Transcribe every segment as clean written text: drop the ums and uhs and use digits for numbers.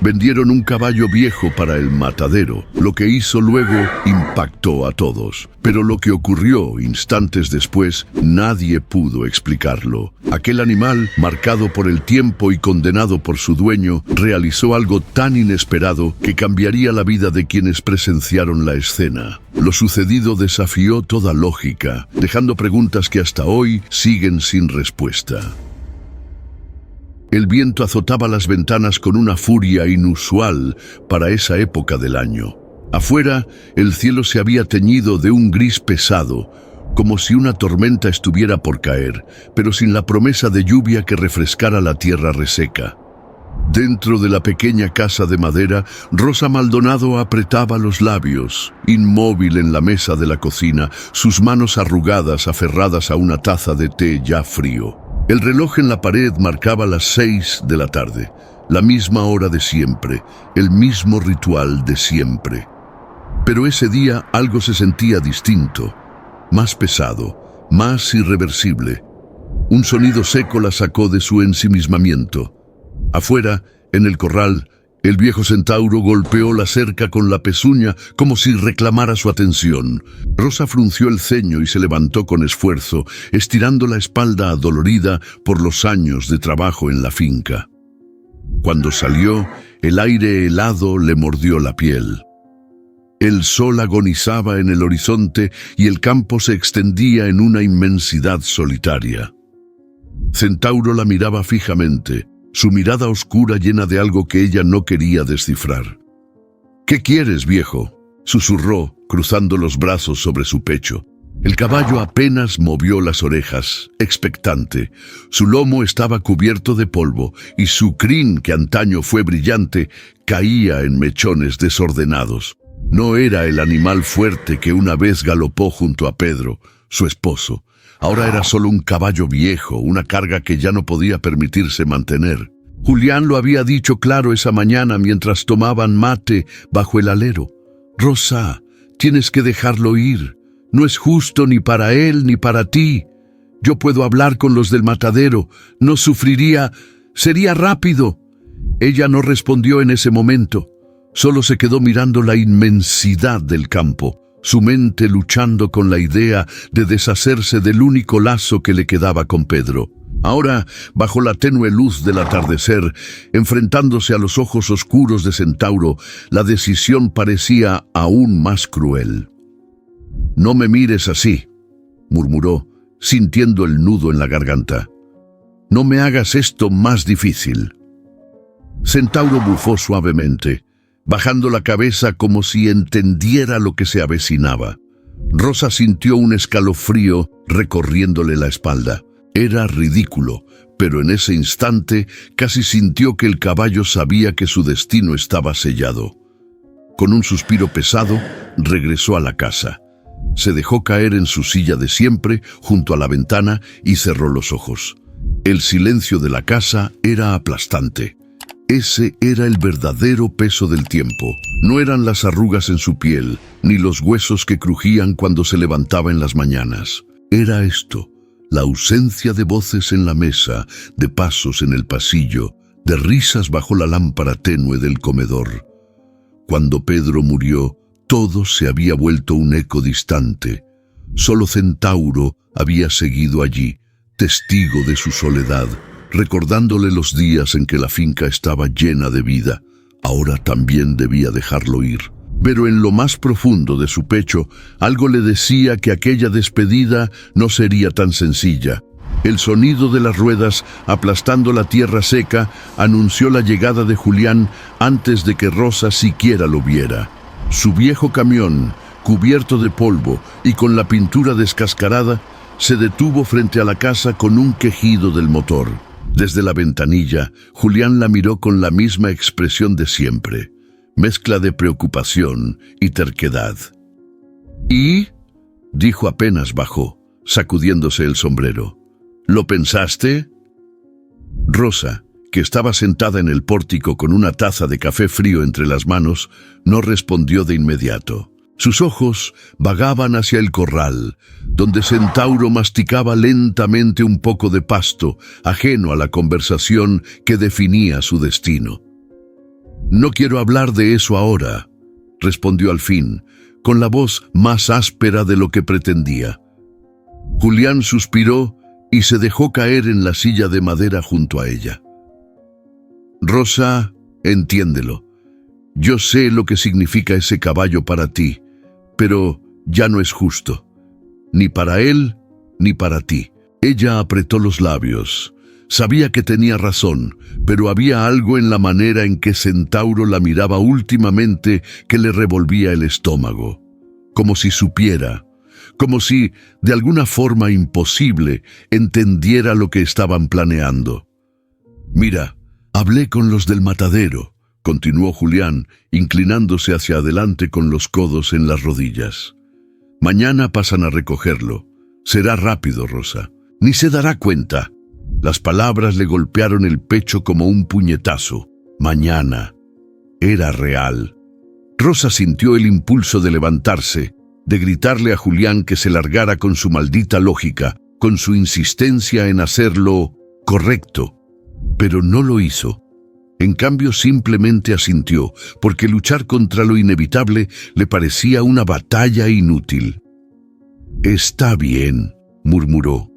Vendieron un caballo viejo para el matadero. Lo que hizo luego impactó a todos. Pero lo que ocurrió instantes después, nadie pudo explicarlo. Aquel animal, marcado por el tiempo y condenado por su dueño, realizó algo tan inesperado que cambiaría la vida de quienes presenciaron la escena. Lo sucedido desafió toda lógica, dejando preguntas que hasta hoy siguen sin respuesta. El viento azotaba las ventanas con una furia inusual para esa época del año. Afuera, el cielo se había teñido de un gris pesado, como si una tormenta estuviera por caer, pero sin la promesa de lluvia que refrescara la tierra reseca. Dentro de la pequeña casa de madera, Rosa Maldonado apretaba los labios, inmóvil en la mesa de la cocina, sus manos arrugadas aferradas a una taza de té ya frío. El reloj en la pared marcaba las 6 de la tarde, la misma hora de siempre, el mismo ritual de siempre. Pero ese día algo se sentía distinto, más pesado, más irreversible. Un sonido seco la sacó de su ensimismamiento. Afuera, en el corral, el viejo centauro golpeó la cerca con la pezuña como si reclamara su atención. Rosa frunció el ceño y se levantó con esfuerzo, estirando la espalda adolorida por los años de trabajo en la finca. Cuando salió, el aire helado le mordió la piel. El sol agonizaba en el horizonte y el campo se extendía en una inmensidad solitaria. Centauro la miraba fijamente, su mirada oscura llena de algo que ella no quería descifrar. «¿Qué quieres, viejo?», susurró, cruzando los brazos sobre su pecho. El caballo apenas movió las orejas, expectante. Su lomo estaba cubierto de polvo y su crin, que antaño fue brillante, caía en mechones desordenados. No era el animal fuerte que una vez galopó junto a Pedro, su esposo. Ahora era solo un caballo viejo, una carga que ya no podía permitirse mantener. Julián lo había dicho claro esa mañana mientras tomaban mate bajo el alero. «Rosa, tienes que dejarlo ir. No es justo ni para él ni para ti. Yo puedo hablar con los del matadero. No sufriría. Sería rápido». Ella no respondió en ese momento. Solo se quedó mirando la inmensidad del campo, su mente luchando con la idea de deshacerse del único lazo que le quedaba con Pedro. Ahora, bajo la tenue luz del atardecer, enfrentándose a los ojos oscuros de Centauro, la decisión parecía aún más cruel. «No me mires así», murmuró, sintiendo el nudo en la garganta. «No me hagas esto más difícil». Centauro bufó suavemente, bajando la cabeza como si entendiera lo que se avecinaba. Rosa sintió un escalofrío recorriéndole la espalda. Era ridículo, pero en ese instante casi sintió que el caballo sabía que su destino estaba sellado. Con un suspiro pesado, regresó a la casa. Se dejó caer en su silla de siempre, junto a la ventana, y cerró los ojos. El silencio de la casa era aplastante. Ese era el verdadero peso del tiempo. No eran las arrugas en su piel, ni los huesos que crujían cuando se levantaba en las mañanas. Era esto, la ausencia de voces en la mesa, de pasos en el pasillo, de risas bajo la lámpara tenue del comedor. Cuando Pedro murió, todo se había vuelto un eco distante. Solo Centauro había seguido allí, testigo de su soledad, recordándole los días en que la finca estaba llena de vida. Ahora también debía dejarlo ir. Pero en lo más profundo de su pecho, algo le decía que aquella despedida no sería tan sencilla. El sonido de las ruedas aplastando la tierra seca anunció la llegada de Julián antes de que Rosa siquiera lo viera. Su viejo camión, cubierto de polvo y con la pintura descascarada, se detuvo frente a la casa con un quejido del motor. Desde la ventanilla, Julián la miró con la misma expresión de siempre, mezcla de preocupación y terquedad. «¿Y?», dijo apenas bajó, sacudiéndose el sombrero. «¿Lo pensaste?». Rosa, que estaba sentada en el pórtico con una taza de café frío entre las manos, no respondió de inmediato. Sus ojos vagaban hacia el corral, donde Centauro masticaba lentamente un poco de pasto, ajeno a la conversación que definía su destino. No quiero hablar de eso ahora, respondió al fin, con la voz más áspera de lo que pretendía. Julián suspiró y se dejó caer en la silla de madera junto a ella. Rosa, entiéndelo. Yo sé lo que significa ese caballo para ti, pero ya no es justo. Ni para él, ni para ti. Ella apretó los labios. Sabía que tenía razón, pero había algo en la manera en que Centauro la miraba últimamente que le revolvía el estómago. Como si supiera, como si, de alguna forma imposible, entendiera lo que estaban planeando. Mira, hablé con los del matadero, continuó Julián, inclinándose hacia adelante con los codos en las rodillas. Mañana pasan a recogerlo. Será rápido, Rosa. Ni se dará cuenta. Las palabras le golpearon el pecho como un puñetazo. Mañana. Era real. Rosa sintió el impulso de levantarse, de gritarle a Julián que se largara con su maldita lógica, con su insistencia en hacerlo correcto. Pero no lo hizo. En cambio, simplemente asintió, porque luchar contra lo inevitable le parecía una batalla inútil. «Está bien», murmuró.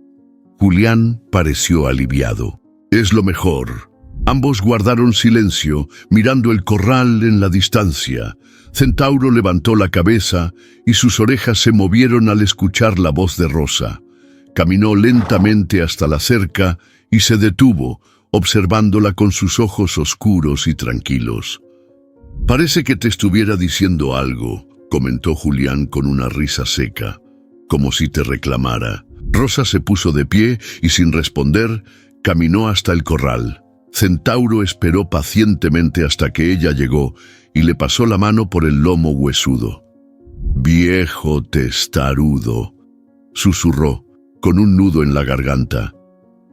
Julián pareció aliviado. «Es lo mejor». Ambos guardaron silencio, mirando el corral en la distancia. Centauro levantó la cabeza y sus orejas se movieron al escuchar la voz de Rosa. Caminó lentamente hasta la cerca y se detuvo, observándola con sus ojos oscuros y tranquilos. «Parece que te estuviera diciendo algo», comentó Julián con una risa seca, como si te reclamara. Rosa se puso de pie y sin responder, caminó hasta el corral. Centauro esperó pacientemente hasta que ella llegó y le pasó la mano por el lomo huesudo. «Viejo testarudo», susurró, con un nudo en la garganta.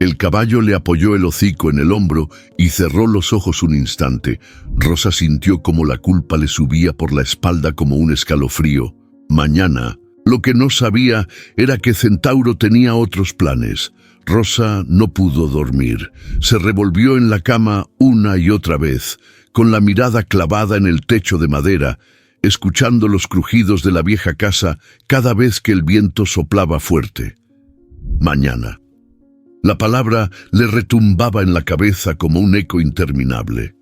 El caballo le apoyó el hocico en el hombro y cerró los ojos un instante. Rosa sintió como la culpa le subía por la espalda como un escalofrío. Mañana. Lo que no sabía era que Centauro tenía otros planes. Rosa no pudo dormir. Se revolvió en la cama una y otra vez, con la mirada clavada en el techo de madera, escuchando los crujidos de la vieja casa cada vez que el viento soplaba fuerte. Mañana. La palabra le retumbaba en la cabeza como un eco interminable.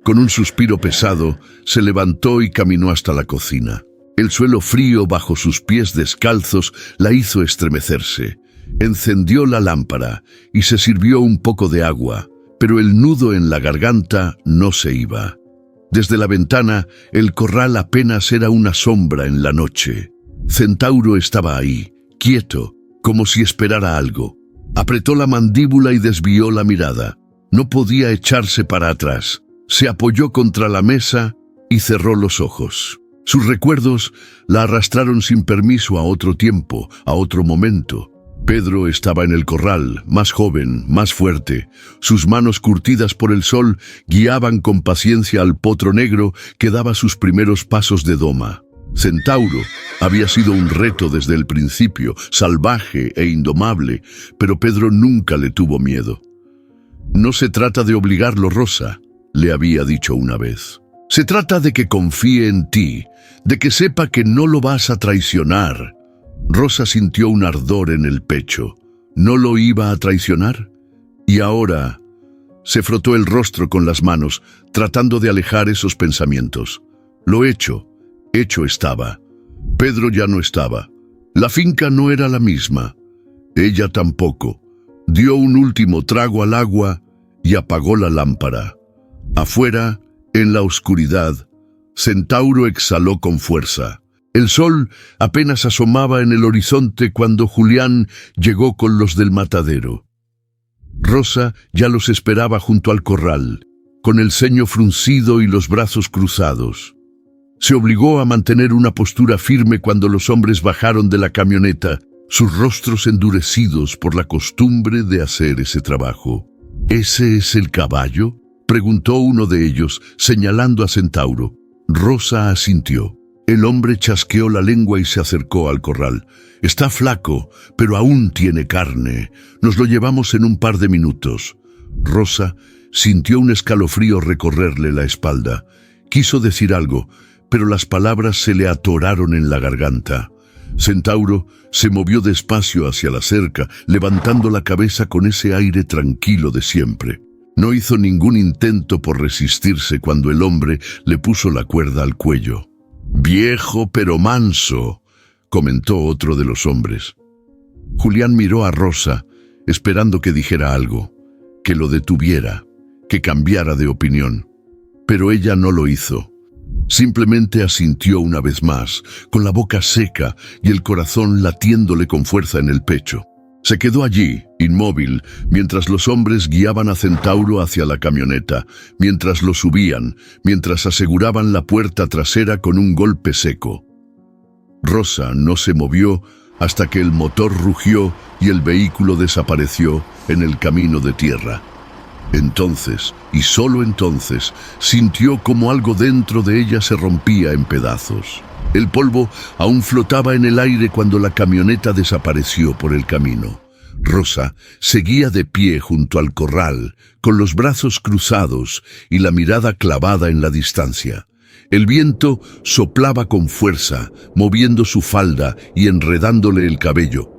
Con un suspiro pesado, se levantó y caminó hasta la cocina. El suelo frío bajo sus pies descalzos la hizo estremecerse. Encendió la lámpara y se sirvió un poco de agua, pero el nudo en la garganta no se iba. Desde la ventana, el corral apenas era una sombra en la noche. Centauro estaba ahí, quieto, como si esperara algo. Apretó la mandíbula y desvió la mirada. No podía echarse para atrás. Se apoyó contra la mesa y cerró los ojos. Sus recuerdos la arrastraron sin permiso a otro tiempo, a otro momento. Pedro estaba en el corral, más joven, más fuerte. Sus manos curtidas por el sol guiaban con paciencia al potro negro que daba sus primeros pasos de doma. Centauro había sido un reto desde el principio, salvaje e indomable, pero Pedro nunca le tuvo miedo. «No se trata de obligarlo, Rosa», le había dicho una vez. «Se trata de que confíe en ti, de que sepa que no lo vas a traicionar». Rosa sintió un ardor en el pecho. ¿No lo iba a traicionar? Y ahora se frotó el rostro con las manos, tratando de alejar esos pensamientos. Lo hecho estaba. Pedro ya no estaba. La finca no era la misma. Ella tampoco. Dio un último trago al agua y apagó la lámpara. Afuera, en la oscuridad, Centauro exhaló con fuerza. El sol apenas asomaba en el horizonte cuando Julián llegó con los del matadero. Rosa ya los esperaba junto al corral, con el ceño fruncido y los brazos cruzados. Se obligó a mantener una postura firme cuando los hombres bajaron de la camioneta, sus rostros endurecidos por la costumbre de hacer ese trabajo. «¿Ese es el caballo?», preguntó uno de ellos, señalando a Centauro. Rosa asintió. El hombre chasqueó la lengua y se acercó al corral. «Está flaco, pero aún tiene carne. Nos lo llevamos en un par de minutos». Rosa sintió un escalofrío recorrerle la espalda. Quiso decir algo, pero las palabras se le atoraron en la garganta. Centauro se movió despacio hacia la cerca, levantando la cabeza con ese aire tranquilo de siempre. No hizo ningún intento por resistirse cuando el hombre le puso la cuerda al cuello. «Viejo pero manso», comentó otro de los hombres. Julián miró a Rosa, esperando que dijera algo, que lo detuviera, que cambiara de opinión. Pero ella no lo hizo. Simplemente asintió una vez más, con la boca seca y el corazón latiéndole con fuerza en el pecho. Se quedó allí, inmóvil, mientras los hombres guiaban a Centauro hacia la camioneta, mientras lo subían, mientras aseguraban la puerta trasera con un golpe seco. Rosa no se movió hasta que el motor rugió y el vehículo desapareció en el camino de tierra. Entonces, y solo entonces, sintió como algo dentro de ella se rompía en pedazos. El polvo aún flotaba en el aire cuando la camioneta desapareció por el camino. Rosa seguía de pie junto al corral, con los brazos cruzados y la mirada clavada en la distancia. El viento soplaba con fuerza, moviendo su falda y enredándole el cabello.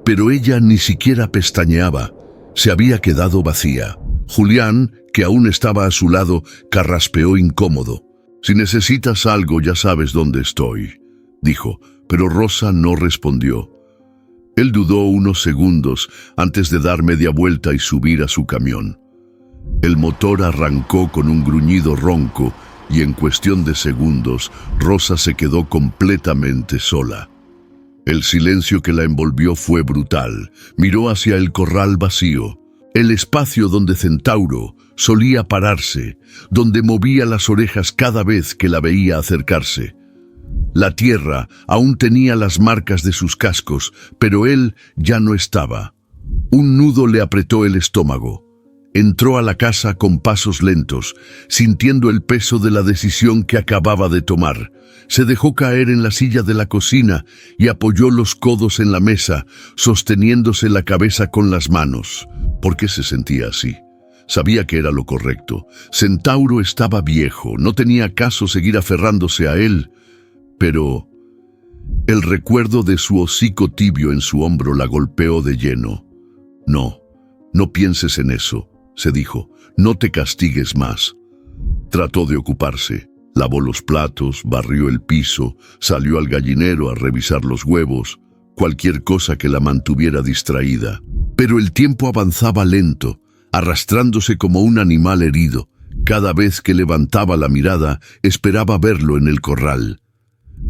Pero ella ni siquiera pestañeaba. Se había quedado vacía. Julián, que aún estaba a su lado, carraspeó incómodo. «Si necesitas algo, ya sabes dónde estoy», dijo, pero Rosa no respondió. Él dudó unos segundos antes de dar media vuelta y subir a su camión. El motor arrancó con un gruñido ronco y en cuestión de segundos, Rosa se quedó completamente sola. El silencio que la envolvió fue brutal. Miró hacia el corral vacío, el espacio donde Centauro solía pararse, donde movía las orejas cada vez que la veía acercarse. La tierra aún tenía las marcas de sus cascos, pero él ya no estaba. Un nudo le apretó el estómago. Entró a la casa con pasos lentos, sintiendo el peso de la decisión que acababa de tomar. Se dejó caer en la silla de la cocina y apoyó los codos en la mesa, sosteniéndose la cabeza con las manos. ¿Por qué se sentía así? Sabía que era lo correcto. Centauro estaba viejo, no tenía caso seguir aferrándose a él, pero el recuerdo de su hocico tibio en su hombro la golpeó de lleno. No pienses en eso, se dijo, no te castigues más. Trató de ocuparse, lavó los platos, barrió el piso, salió al gallinero a revisar los huevos, cualquier cosa que la mantuviera distraída. Pero el tiempo avanzaba lento, arrastrándose como un animal herido. Cada vez que levantaba la mirada, esperaba verlo en el corral.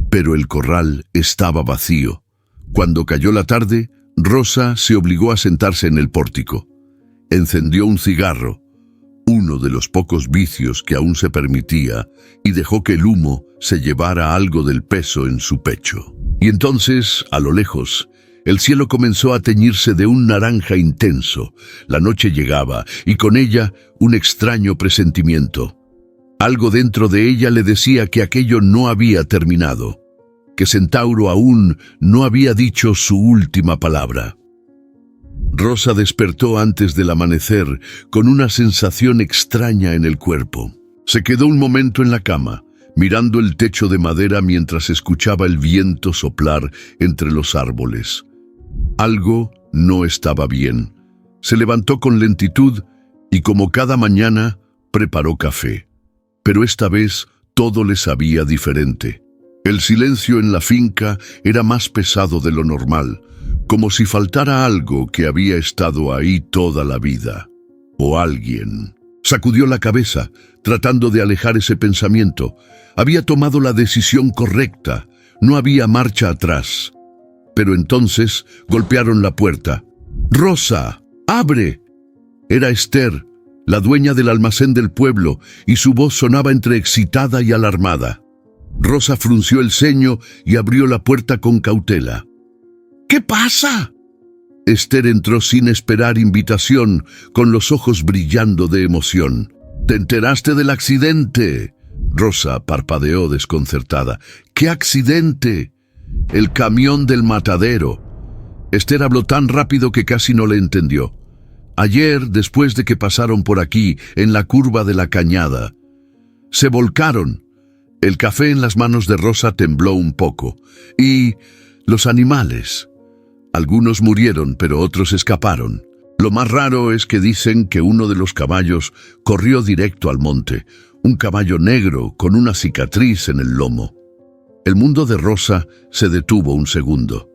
Pero el corral estaba vacío. Cuando cayó la tarde, Rosa se obligó a sentarse en el pórtico. Encendió un cigarro, uno de los pocos vicios que aún se permitía, y dejó que el humo se llevara algo del peso en su pecho. Y entonces, a lo lejos, el cielo comenzó a teñirse de un naranja intenso. La noche llegaba, y con ella un extraño presentimiento. Algo dentro de ella le decía que aquello no había terminado, que Centauro aún no había dicho su última palabra. Rosa despertó antes del amanecer con una sensación extraña en el cuerpo. Se quedó un momento en la cama, mirando el techo de madera mientras escuchaba el viento soplar entre los árboles. Algo no estaba bien. Se levantó con lentitud y, como cada mañana, preparó café. Pero esta vez todo le sabía diferente. El silencio en la finca era más pesado de lo normal, como si faltara algo que había estado ahí toda la vida. O alguien. Sacudió la cabeza, tratando de alejar ese pensamiento. Había tomado la decisión correcta. No había marcha atrás. Pero entonces golpearon la puerta. «¡Rosa! ¡Abre!». Era Esther, la dueña del almacén del pueblo, y su voz sonaba entre excitada y alarmada. Rosa frunció el ceño y abrió la puerta con cautela. «¿Qué pasa?». Esther entró sin esperar invitación, con los ojos brillando de emoción. «¿Te enteraste del accidente?». Rosa parpadeó desconcertada. «¿Qué accidente?». «El camión del matadero». Esther habló tan rápido que casi no le entendió. Ayer, después de que pasaron por aquí, en la curva de la cañada, se volcaron. El café en las manos de Rosa tembló un poco. Y los animales. Algunos murieron, pero otros escaparon. Lo más raro es que dicen que uno de los caballos corrió directo al monte, un caballo negro con una cicatriz en el lomo. El mundo de Rosa se detuvo un segundo.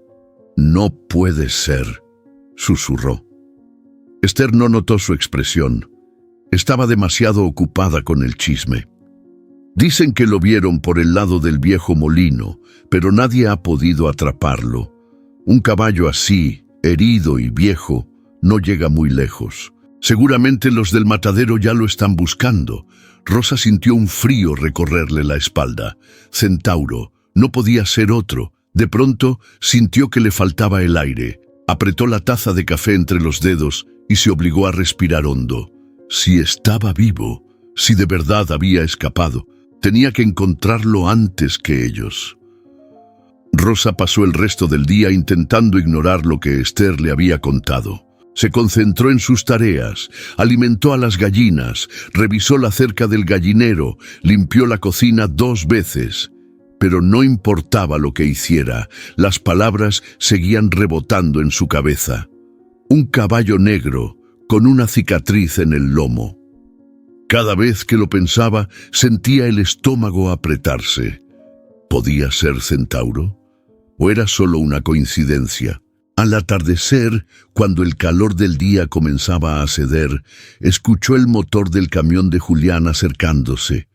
«No puede ser», susurró. Esther no notó su expresión. Estaba demasiado ocupada con el chisme. Dicen que lo vieron por el lado del viejo molino, pero nadie ha podido atraparlo. Un caballo así, herido y viejo, no llega muy lejos. Seguramente los del matadero ya lo están buscando. Rosa sintió un frío recorrerle la espalda. Centauro, no podía ser otro. De pronto sintió que le faltaba el aire. Apretó la taza de café entre los dedos y se obligó a respirar hondo. Si estaba vivo, si de verdad había escapado, tenía que encontrarlo antes que ellos. Rosa pasó el resto del día intentando ignorar lo que Esther le había contado. Se concentró en sus tareas, alimentó a las gallinas, revisó la cerca del gallinero, limpió la cocina 2 veces. Pero no importaba lo que hiciera, las palabras seguían rebotando en su cabeza. Un caballo negro, con una cicatriz en el lomo. Cada vez que lo pensaba, sentía el estómago apretarse. ¿Podía ser Centauro? ¿O era solo una coincidencia? Al atardecer, cuando el calor del día comenzaba a ceder, escuchó el motor del camión de Julián acercándose.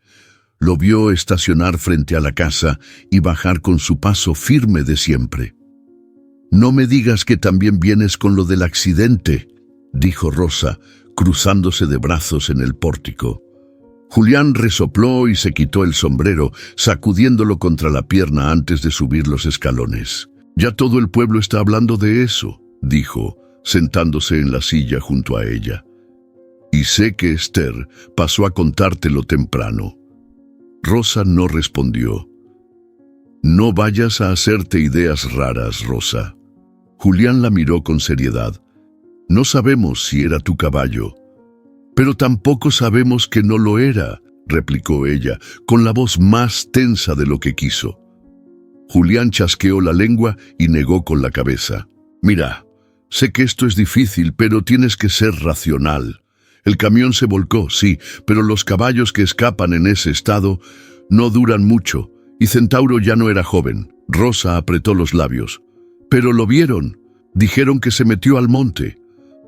Lo vio estacionar frente a la casa y bajar con su paso firme de siempre. «No me digas que también vienes con lo del accidente», dijo Rosa, cruzándose de brazos en el pórtico. Julián resopló y se quitó el sombrero, sacudiéndolo contra la pierna antes de subir los escalones. «Ya todo el pueblo está hablando de eso», dijo, sentándose en la silla junto a ella. «Y sé que Esther pasó a contártelo temprano». Rosa no respondió. «No vayas a hacerte ideas raras, Rosa». Julián la miró con seriedad. «No sabemos si era tu caballo». «Pero tampoco sabemos que no lo era», replicó ella, con la voz más tensa de lo que quiso. Julián chasqueó la lengua y negó con la cabeza. «Mira, sé que esto es difícil, pero tienes que ser racional. El camión se volcó, sí, pero los caballos que escapan en ese estado no duran mucho, y Centauro ya no era joven». Rosa apretó los labios. «Pero lo vieron. Dijeron que se metió al monte.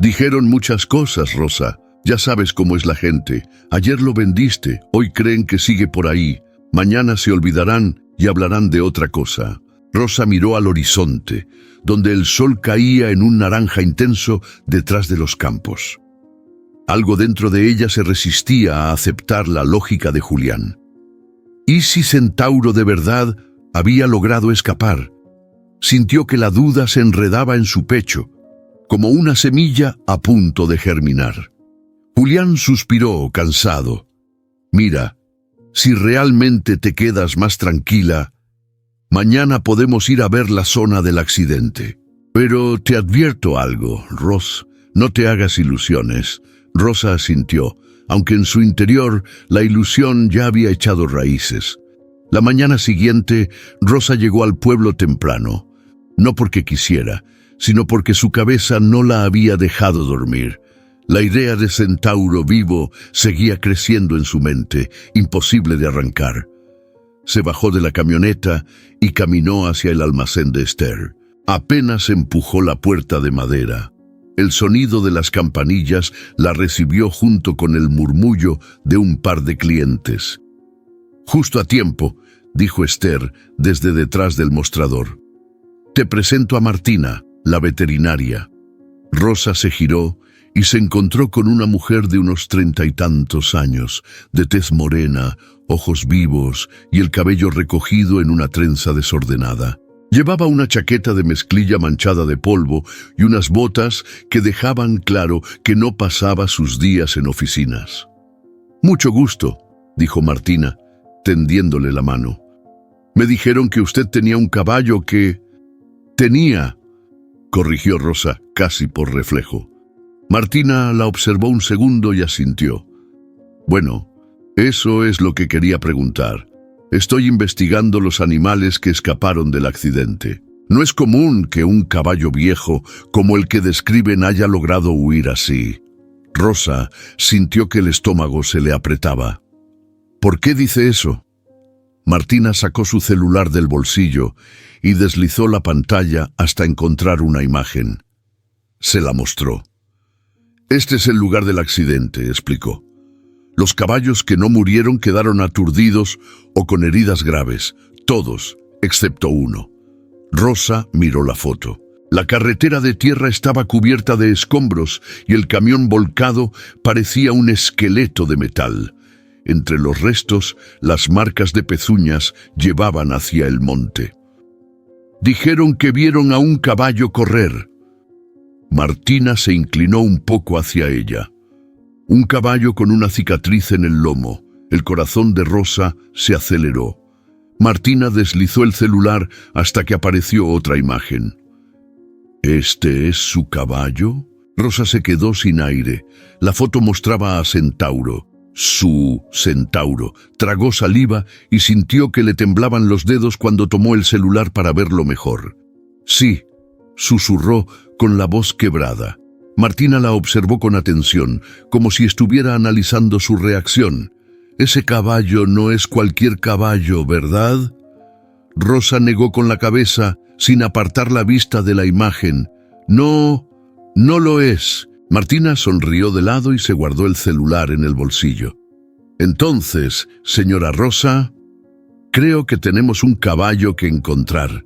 Dijeron muchas cosas, Rosa. Ya sabes cómo es la gente. Ayer lo vendiste, hoy creen que sigue por ahí. Mañana se olvidarán y hablarán de otra cosa». Rosa miró al horizonte, donde el sol caía en un naranja intenso detrás de los campos. Algo dentro de ella se resistía a aceptar la lógica de Julián. ¿Y si Centauro de verdad había logrado escapar? Sintió que la duda se enredaba en su pecho, como una semilla a punto de germinar. Julián suspiró, cansado. «Mira, si realmente te quedas más tranquila, mañana podemos ir a ver la zona del accidente. Pero te advierto algo, Ros, no te hagas ilusiones». Rosa asintió, aunque en su interior la ilusión ya había echado raíces. La mañana siguiente, Rosa llegó al pueblo temprano, no porque quisiera, sino porque su cabeza no la había dejado dormir. La idea de Centauro vivo seguía creciendo en su mente, imposible de arrancar. Se bajó de la camioneta y caminó hacia el almacén de Esther. Apenas empujó la puerta de madera. El sonido de las campanillas la recibió junto con el murmullo de un par de clientes. «Justo a tiempo», dijo Esther desde detrás del mostrador. «Te presento a Martina, la veterinaria». Rosa se giró y se encontró con una mujer de unos 30 y tantos años, de tez morena, ojos vivos y el cabello recogido en una trenza desordenada. Llevaba una chaqueta de mezclilla manchada de polvo y unas botas que dejaban claro que no pasaba sus días en oficinas. «Mucho gusto», dijo Martina, tendiéndole la mano. «Me dijeron que usted tenía un caballo que...» «Tenía», corrigió Rosa casi por reflejo. Martina la observó un segundo y asintió. Bueno, eso es lo que quería preguntar. Estoy investigando los animales que escaparon del accidente. No es común que un caballo viejo como el que describen haya logrado huir así. Rosa sintió que el estómago se le apretaba. ¿Por qué dice eso? Martina sacó su celular del bolsillo y deslizó la pantalla hasta encontrar una imagen. Se la mostró. Este es el lugar del accidente, explicó. Los caballos que no murieron quedaron aturdidos o con heridas graves, todos, excepto uno. Rosa miró la foto. La carretera de tierra estaba cubierta de escombros y el camión volcado parecía un esqueleto de metal. Entre los restos, las marcas de pezuñas llevaban hacia el monte. Dijeron que vieron a un caballo correr. Martina se inclinó un poco hacia ella. Un caballo con una cicatriz en el lomo. El corazón de Rosa se aceleró. Martina deslizó el celular hasta que apareció otra imagen. ¿Este es su caballo? Rosa se quedó sin aire. La foto mostraba a Centauro. Su Centauro. Tragó saliva y sintió que le temblaban los dedos cuando tomó el celular para verlo mejor. Sí, susurró con la voz quebrada. Martina la observó con atención, como si estuviera analizando su reacción. Ese caballo no es cualquier caballo, ¿verdad? Rosa negó con la cabeza, sin apartar la vista de la imagen. No, no lo es. Martina sonrió de lado y se guardó el celular en el bolsillo. Entonces, señora Rosa, creo que tenemos un caballo que encontrar.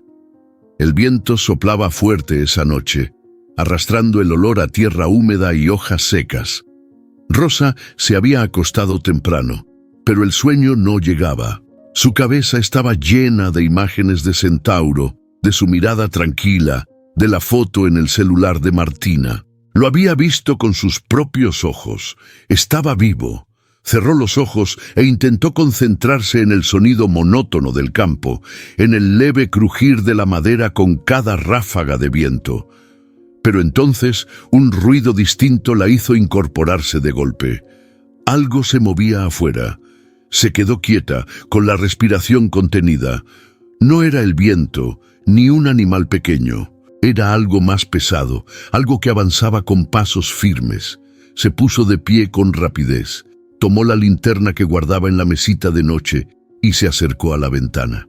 El viento soplaba fuerte esa noche, arrastrando el olor a tierra húmeda y hojas secas. Rosa se había acostado temprano, pero el sueño no llegaba. Su cabeza estaba llena de imágenes de Centauro, de su mirada tranquila, de la foto en el celular de Martina. Lo había visto con sus propios ojos. Estaba vivo. Cerró los ojos e intentó concentrarse en el sonido monótono del campo, en el leve crujir de la madera con cada ráfaga de viento. Pero entonces un ruido distinto la hizo incorporarse de golpe. Algo se movía afuera. Se quedó quieta, con la respiración contenida. No era el viento, ni un animal pequeño. Era algo más pesado, algo que avanzaba con pasos firmes. Se puso de pie con rapidez. Tomó la linterna que guardaba en la mesita de noche y se acercó a la ventana.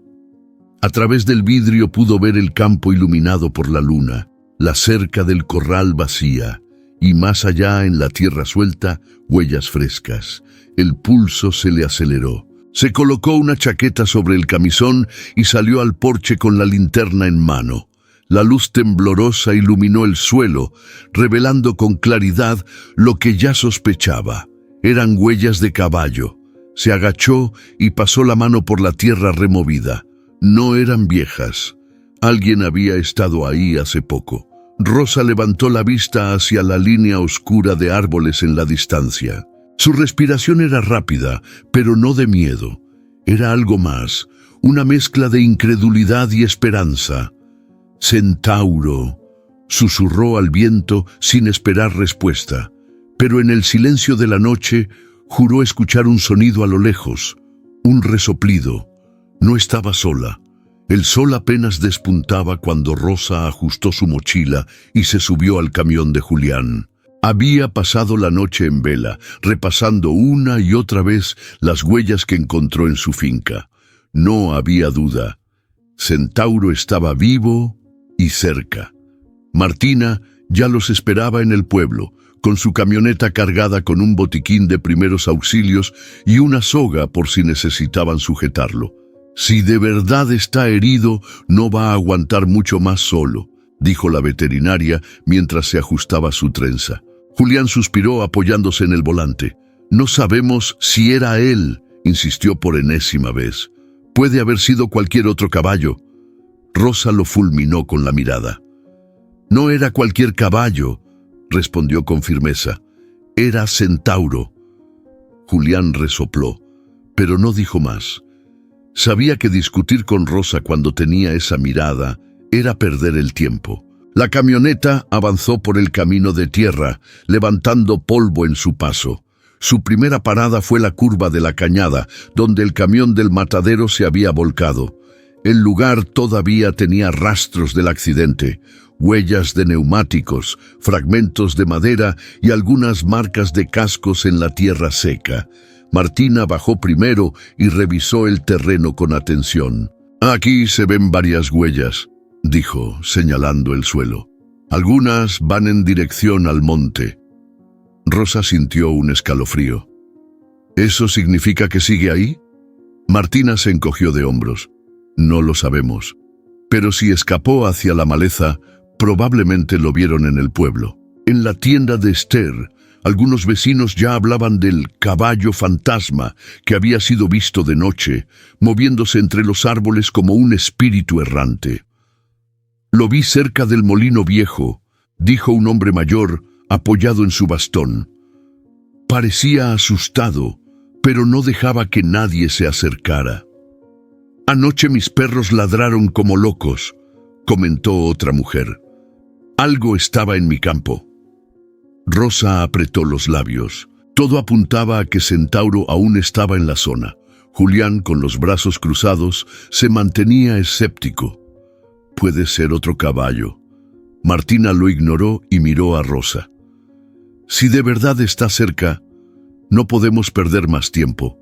A través del vidrio pudo ver el campo iluminado por la luna, la cerca del corral vacía, y más allá en la tierra suelta, huellas frescas. El pulso se le aceleró. Se colocó una chaqueta sobre el camisón y salió al porche con la linterna en mano. La luz temblorosa iluminó el suelo, revelando con claridad lo que ya sospechaba. Eran huellas de caballo. Se agachó y pasó la mano por la tierra removida. No eran viejas. Alguien había estado ahí hace poco. Rosa levantó la vista hacia la línea oscura de árboles en la distancia. Su respiración era rápida, pero no de miedo. Era algo más, una mezcla de incredulidad y esperanza. Centauro, susurró al viento sin esperar respuesta. Pero en el silencio de la noche juró escuchar un sonido a lo lejos, un resoplido. No estaba sola. El sol apenas despuntaba cuando Rosa ajustó su mochila y se subió al camión de Julián. Había pasado la noche en vela, repasando una y otra vez las huellas que encontró en su finca. No había duda. Centauro estaba vivo y cerca. Martina ya los esperaba en el pueblo, con su camioneta cargada con un botiquín de primeros auxilios y una soga por si necesitaban sujetarlo. Si de verdad está herido, no va a aguantar mucho más solo, dijo la veterinaria mientras se ajustaba su trenza. Julián suspiró apoyándose en el volante. No sabemos si era él, insistió por enésima vez. Puede haber sido cualquier otro caballo. Rosa lo fulminó con la mirada. No era cualquier caballo, respondió con firmeza. Era Centauro. Julián resopló, pero no dijo más. Sabía que discutir con Rosa cuando tenía esa mirada era perder el tiempo. La camioneta avanzó por el camino de tierra, levantando polvo en su paso. Su primera parada fue la curva de la cañada, donde el camión del matadero se había volcado. El lugar todavía tenía rastros del accidente, huellas de neumáticos, fragmentos de madera y algunas marcas de cascos en la tierra seca. Martina bajó primero y revisó el terreno con atención. «Aquí se ven varias huellas», dijo, señalando el suelo. «Algunas van en dirección al monte». Rosa sintió un escalofrío. «¿Eso significa que sigue ahí?» Martina se encogió de hombros. «No lo sabemos. Pero si escapó hacia la maleza, probablemente lo vieron en el pueblo. En la tienda de Esther, algunos vecinos ya hablaban del caballo fantasma que había sido visto de noche, moviéndose entre los árboles como un espíritu errante. «Lo vi cerca del molino viejo», dijo un hombre mayor, apoyado en su bastón. Parecía asustado, pero no dejaba que nadie se acercara. «Anoche mis perros ladraron como locos», comentó otra mujer. «Algo estaba en mi campo». Rosa apretó los labios. Todo apuntaba a que Centauro aún estaba en la zona. Julián, con los brazos cruzados, se mantenía escéptico. «Puede ser otro caballo». Martina lo ignoró y miró a Rosa. «Si de verdad está cerca, no podemos perder más tiempo».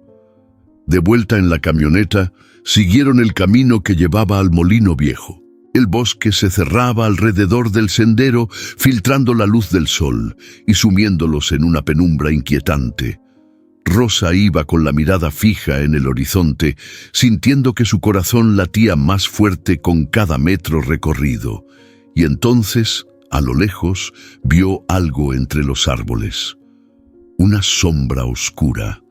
De vuelta en la camioneta, siguieron el camino que llevaba al molino viejo. El bosque se cerraba alrededor del sendero, filtrando la luz del sol y sumiéndolos en una penumbra inquietante. Rosa iba con la mirada fija en el horizonte, sintiendo que su corazón latía más fuerte con cada metro recorrido. Y entonces, a lo lejos, vio algo entre los árboles. Una sombra oscura.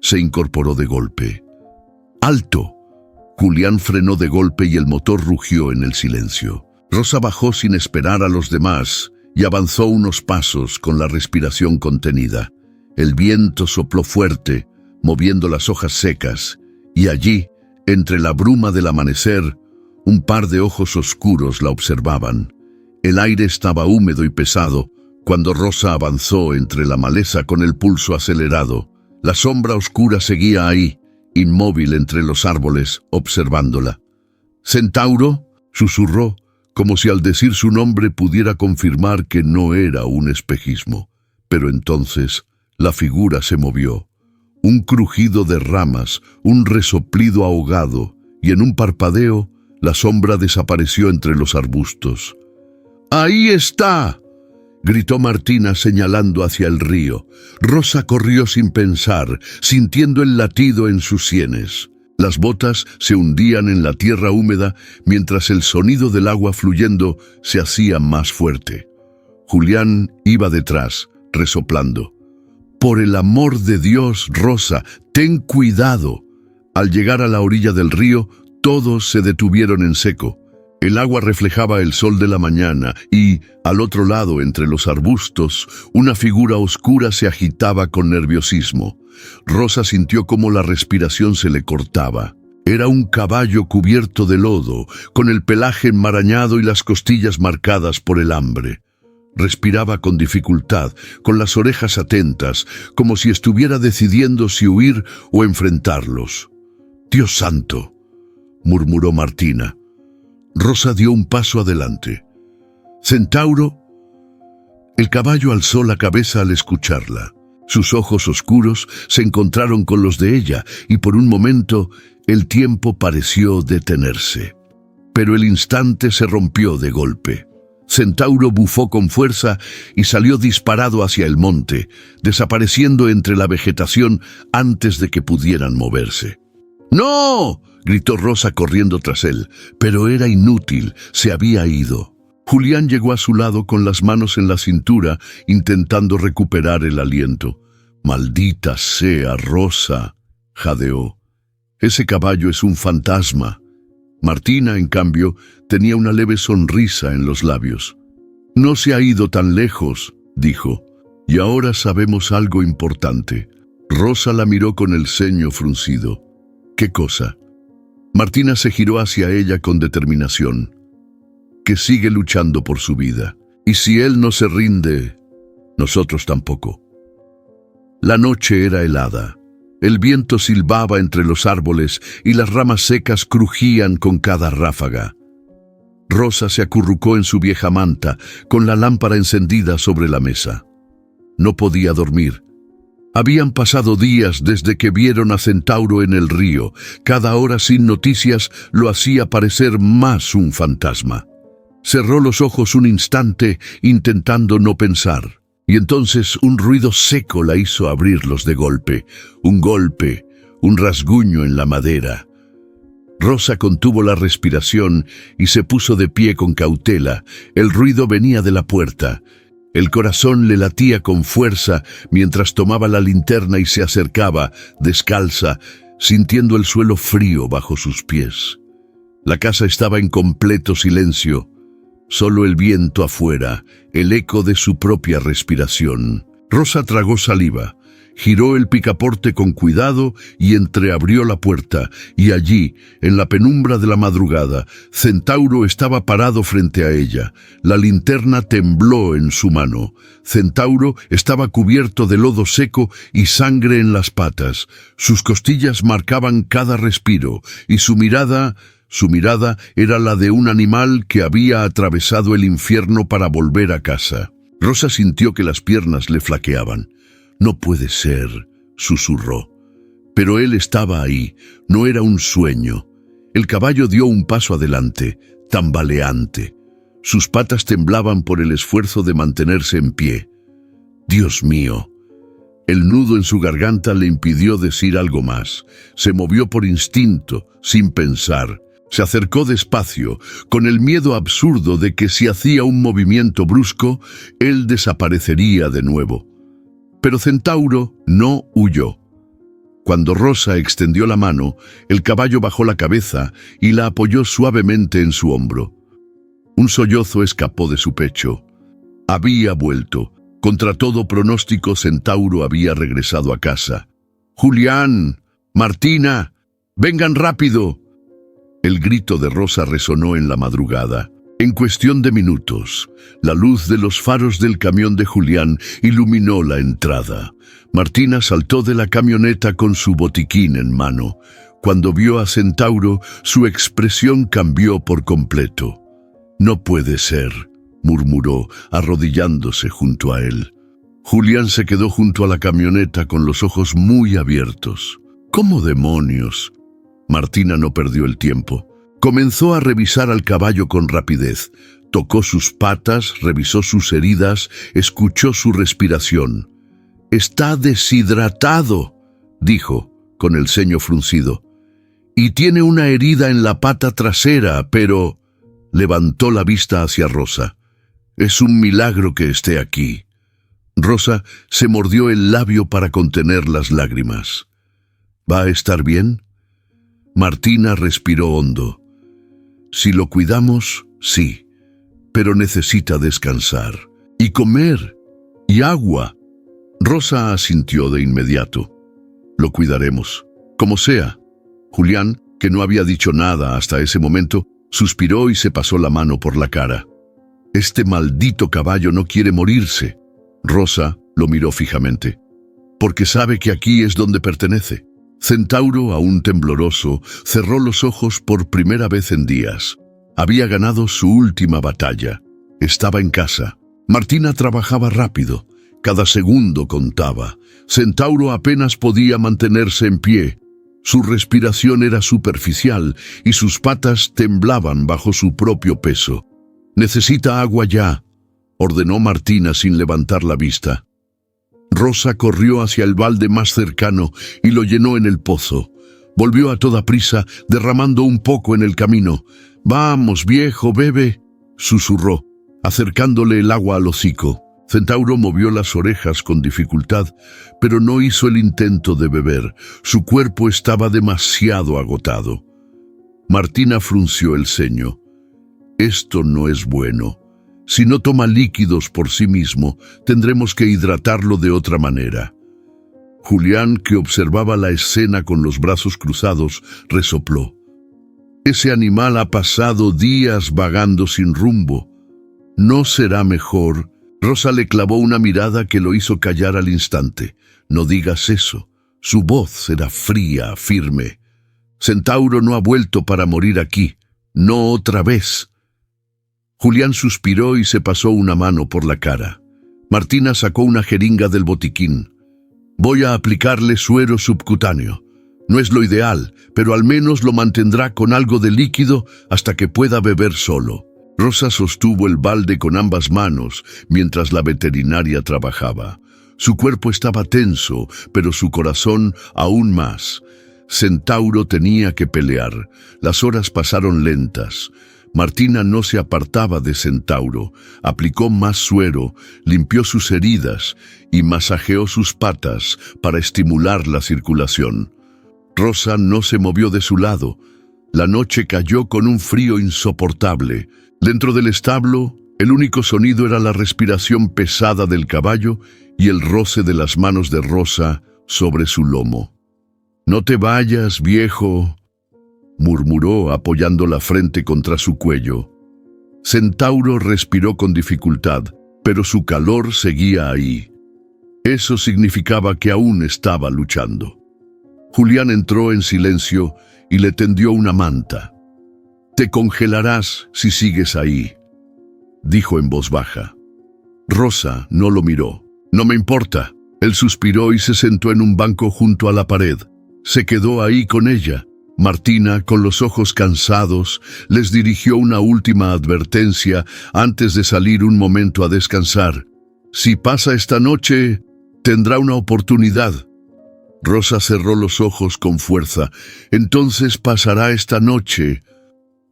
Se incorporó de golpe. ¡Alto! Julián frenó de golpe y el motor rugió en el silencio. Rosa bajó sin esperar a los demás y avanzó unos pasos con la respiración contenida. El viento sopló fuerte, moviendo las hojas secas, y allí, entre la bruma del amanecer, un par de ojos oscuros la observaban. El aire estaba húmedo y pesado cuando Rosa avanzó entre la maleza con el pulso acelerado. La sombra oscura seguía ahí, inmóvil entre los árboles, observándola. «¿Centauro?», susurró, como si al decir su nombre pudiera confirmar que no era un espejismo. Pero entonces la figura se movió. Un crujido de ramas, un resoplido ahogado, y en un parpadeo la sombra desapareció entre los arbustos. «¡Ahí está!», gritó Martina señalando hacia el río. Rosa corrió sin pensar, sintiendo el latido en sus sienes. Las botas se hundían en la tierra húmeda mientras el sonido del agua fluyendo se hacía más fuerte. Julián iba detrás, resoplando. «Por el amor de Dios, Rosa, ten cuidado». Al llegar a la orilla del río, todos se detuvieron en seco. El agua reflejaba el sol de la mañana y, al otro lado, entre los arbustos, una figura oscura se agitaba con nerviosismo. Rosa sintió cómo la respiración se le cortaba. Era un caballo cubierto de lodo, con el pelaje enmarañado y las costillas marcadas por el hambre. Respiraba con dificultad, con las orejas atentas, como si estuviera decidiendo si huir o enfrentarlos. «Dios santo», murmuró Martina. Rosa dio un paso adelante. «¿Centauro?». El caballo alzó la cabeza al escucharla. Sus ojos oscuros se encontraron con los de ella y por un momento el tiempo pareció detenerse. Pero el instante se rompió de golpe. Centauro bufó con fuerza y salió disparado hacia el monte, desapareciendo entre la vegetación antes de que pudieran moverse. «¡No!», gritó Rosa corriendo tras él, pero era inútil, se había ido. Julián llegó a su lado con las manos en la cintura, intentando recuperar el aliento. «Maldita sea, Rosa», jadeó. «Ese caballo es un fantasma». Martina, en cambio, tenía una leve sonrisa en los labios. «No se ha ido tan lejos», dijo, «y ahora sabemos algo importante». Rosa la miró con el ceño fruncido. «¿Qué cosa?». Martina se giró hacia ella con determinación. que sigue luchando por su vida. Y si él no se rinde, nosotros tampoco. La noche era helada. El viento silbaba entre los árboles y las ramas secas crujían con cada ráfaga. Rosa se acurrucó en su vieja manta, con la lámpara encendida sobre la mesa. No podía dormir. Habían pasado días desde que vieron a Centauro en el río. Cada hora sin noticias lo hacía parecer más un fantasma. Cerró los ojos un instante, intentando no pensar. Y entonces un ruido seco la hizo abrirlos de golpe. Un golpe, un rasguño en la madera. Rosa contuvo la respiración y se puso de pie con cautela. El ruido venía de la puerta. El corazón le latía con fuerza mientras tomaba la linterna y se acercaba, descalza, sintiendo el suelo frío bajo sus pies. La casa estaba en completo silencio. Solo el viento afuera, el eco de su propia respiración. Rosa tragó saliva, giró el picaporte con cuidado y entreabrió la puerta, y allí, en la penumbra de la madrugada, Centauro estaba parado frente a ella. La linterna tembló en su mano. Centauro estaba cubierto de lodo seco y sangre en las patas. Sus costillas marcaban cada respiro, y su mirada era la de un animal que había atravesado el infierno para volver a casa. Rosa sintió que las piernas le flaqueaban. «No puede ser», susurró. Pero él estaba ahí, no era un sueño. El caballo dio un paso adelante, tambaleante. Sus patas temblaban por el esfuerzo de mantenerse en pie. «Dios mío». El nudo en su garganta le impidió decir algo más. Se movió por instinto, sin pensar. Se acercó despacio, con el miedo absurdo de que si hacía un movimiento brusco, él desaparecería de nuevo. Pero Centauro no huyó. Cuando Rosa extendió la mano, el caballo bajó la cabeza y la apoyó suavemente en su hombro. Un sollozo escapó de su pecho. Había vuelto. Contra todo pronóstico, Centauro había regresado a casa. «Julián, Martina, vengan rápido». El grito de Rosa resonó en la madrugada. En cuestión de minutos, la luz de los faros del camión de Julián iluminó la entrada. Martina saltó de la camioneta con su botiquín en mano. Cuando vio a Centauro, su expresión cambió por completo. «No puede ser», murmuró, arrodillándose junto a él. Julián se quedó junto a la camioneta con los ojos muy abiertos. «¿Cómo demonios?» Martina no perdió el tiempo. Comenzó a revisar al caballo con rapidez. Tocó sus patas, revisó sus heridas, escuchó su respiración. «Está deshidratado», dijo, con el ceño fruncido. «Y tiene una herida en la pata trasera, pero...» Levantó la vista hacia Rosa. «Es un milagro que esté aquí». Rosa se mordió el labio para contener las lágrimas. «¿Va a estar bien?» Martina respiró hondo. «Si lo cuidamos, sí, pero necesita descansar. Y comer. Y agua». Rosa asintió de inmediato. «Lo cuidaremos. Como sea». Julián, que no había dicho nada hasta ese momento, suspiró y se pasó la mano por la cara. «Este maldito caballo no quiere morirse». Rosa lo miró fijamente. «Porque sabe que aquí es donde pertenece». Centauro, aún tembloroso, cerró los ojos por primera vez en días. Había ganado su última batalla. Estaba en casa. Martina trabajaba rápido. Cada segundo contaba. Centauro apenas podía mantenerse en pie. Su respiración era superficial y sus patas temblaban bajo su propio peso. «Necesita agua ya», ordenó Martina sin levantar la vista. Rosa corrió hacia el balde más cercano y lo llenó en el pozo. Volvió a toda prisa, derramando un poco en el camino. «Vamos, viejo, bebe», susurró, acercándole el agua al hocico. Centauro movió las orejas con dificultad, pero no hizo el intento de beber. Su cuerpo estaba demasiado agotado. Martina frunció el ceño. «Esto no es bueno. Si no toma líquidos por sí mismo, tendremos que hidratarlo de otra manera». Julián, que observaba la escena con los brazos cruzados, resopló. Ese animal ha pasado días vagando sin rumbo. ¿No será mejor? Rosa le clavó una mirada que lo hizo callar al instante. No digas eso. Su voz era fría, firme. Centauro no ha vuelto para morir aquí. No otra vez. Julián suspiró y se pasó una mano por la cara. Martina sacó una jeringa del botiquín. Voy a aplicarle suero subcutáneo. No es lo ideal, pero al menos lo mantendrá con algo de líquido hasta que pueda beber solo. Rosa sostuvo el balde con ambas manos mientras la veterinaria trabajaba. Su cuerpo estaba tenso, pero su corazón aún más. Centauro tenía que pelear. Las horas pasaron lentas. Martina no se apartaba de Centauro, aplicó más suero, limpió sus heridas y masajeó sus patas para estimular la circulación. Rosa no se movió de su lado. La noche cayó con un frío insoportable. Dentro del establo, el único sonido era la respiración pesada del caballo y el roce de las manos de Rosa sobre su lomo. «No te vayas, viejo», murmuró apoyando la frente contra su cuello. Centauro respiró con dificultad, pero su calor seguía ahí. Eso significaba que aún estaba luchando. Julián entró en silencio y le tendió una manta. «Te congelarás si sigues ahí», dijo en voz baja. Rosa no lo miró. «No me importa». Él suspiró y se sentó en un banco junto a la pared. Se quedó ahí con ella. Martina, con los ojos cansados, les dirigió una última advertencia antes de salir un momento a descansar. «Si pasa esta noche, tendrá una oportunidad». Rosa cerró los ojos con fuerza. «Entonces pasará esta noche».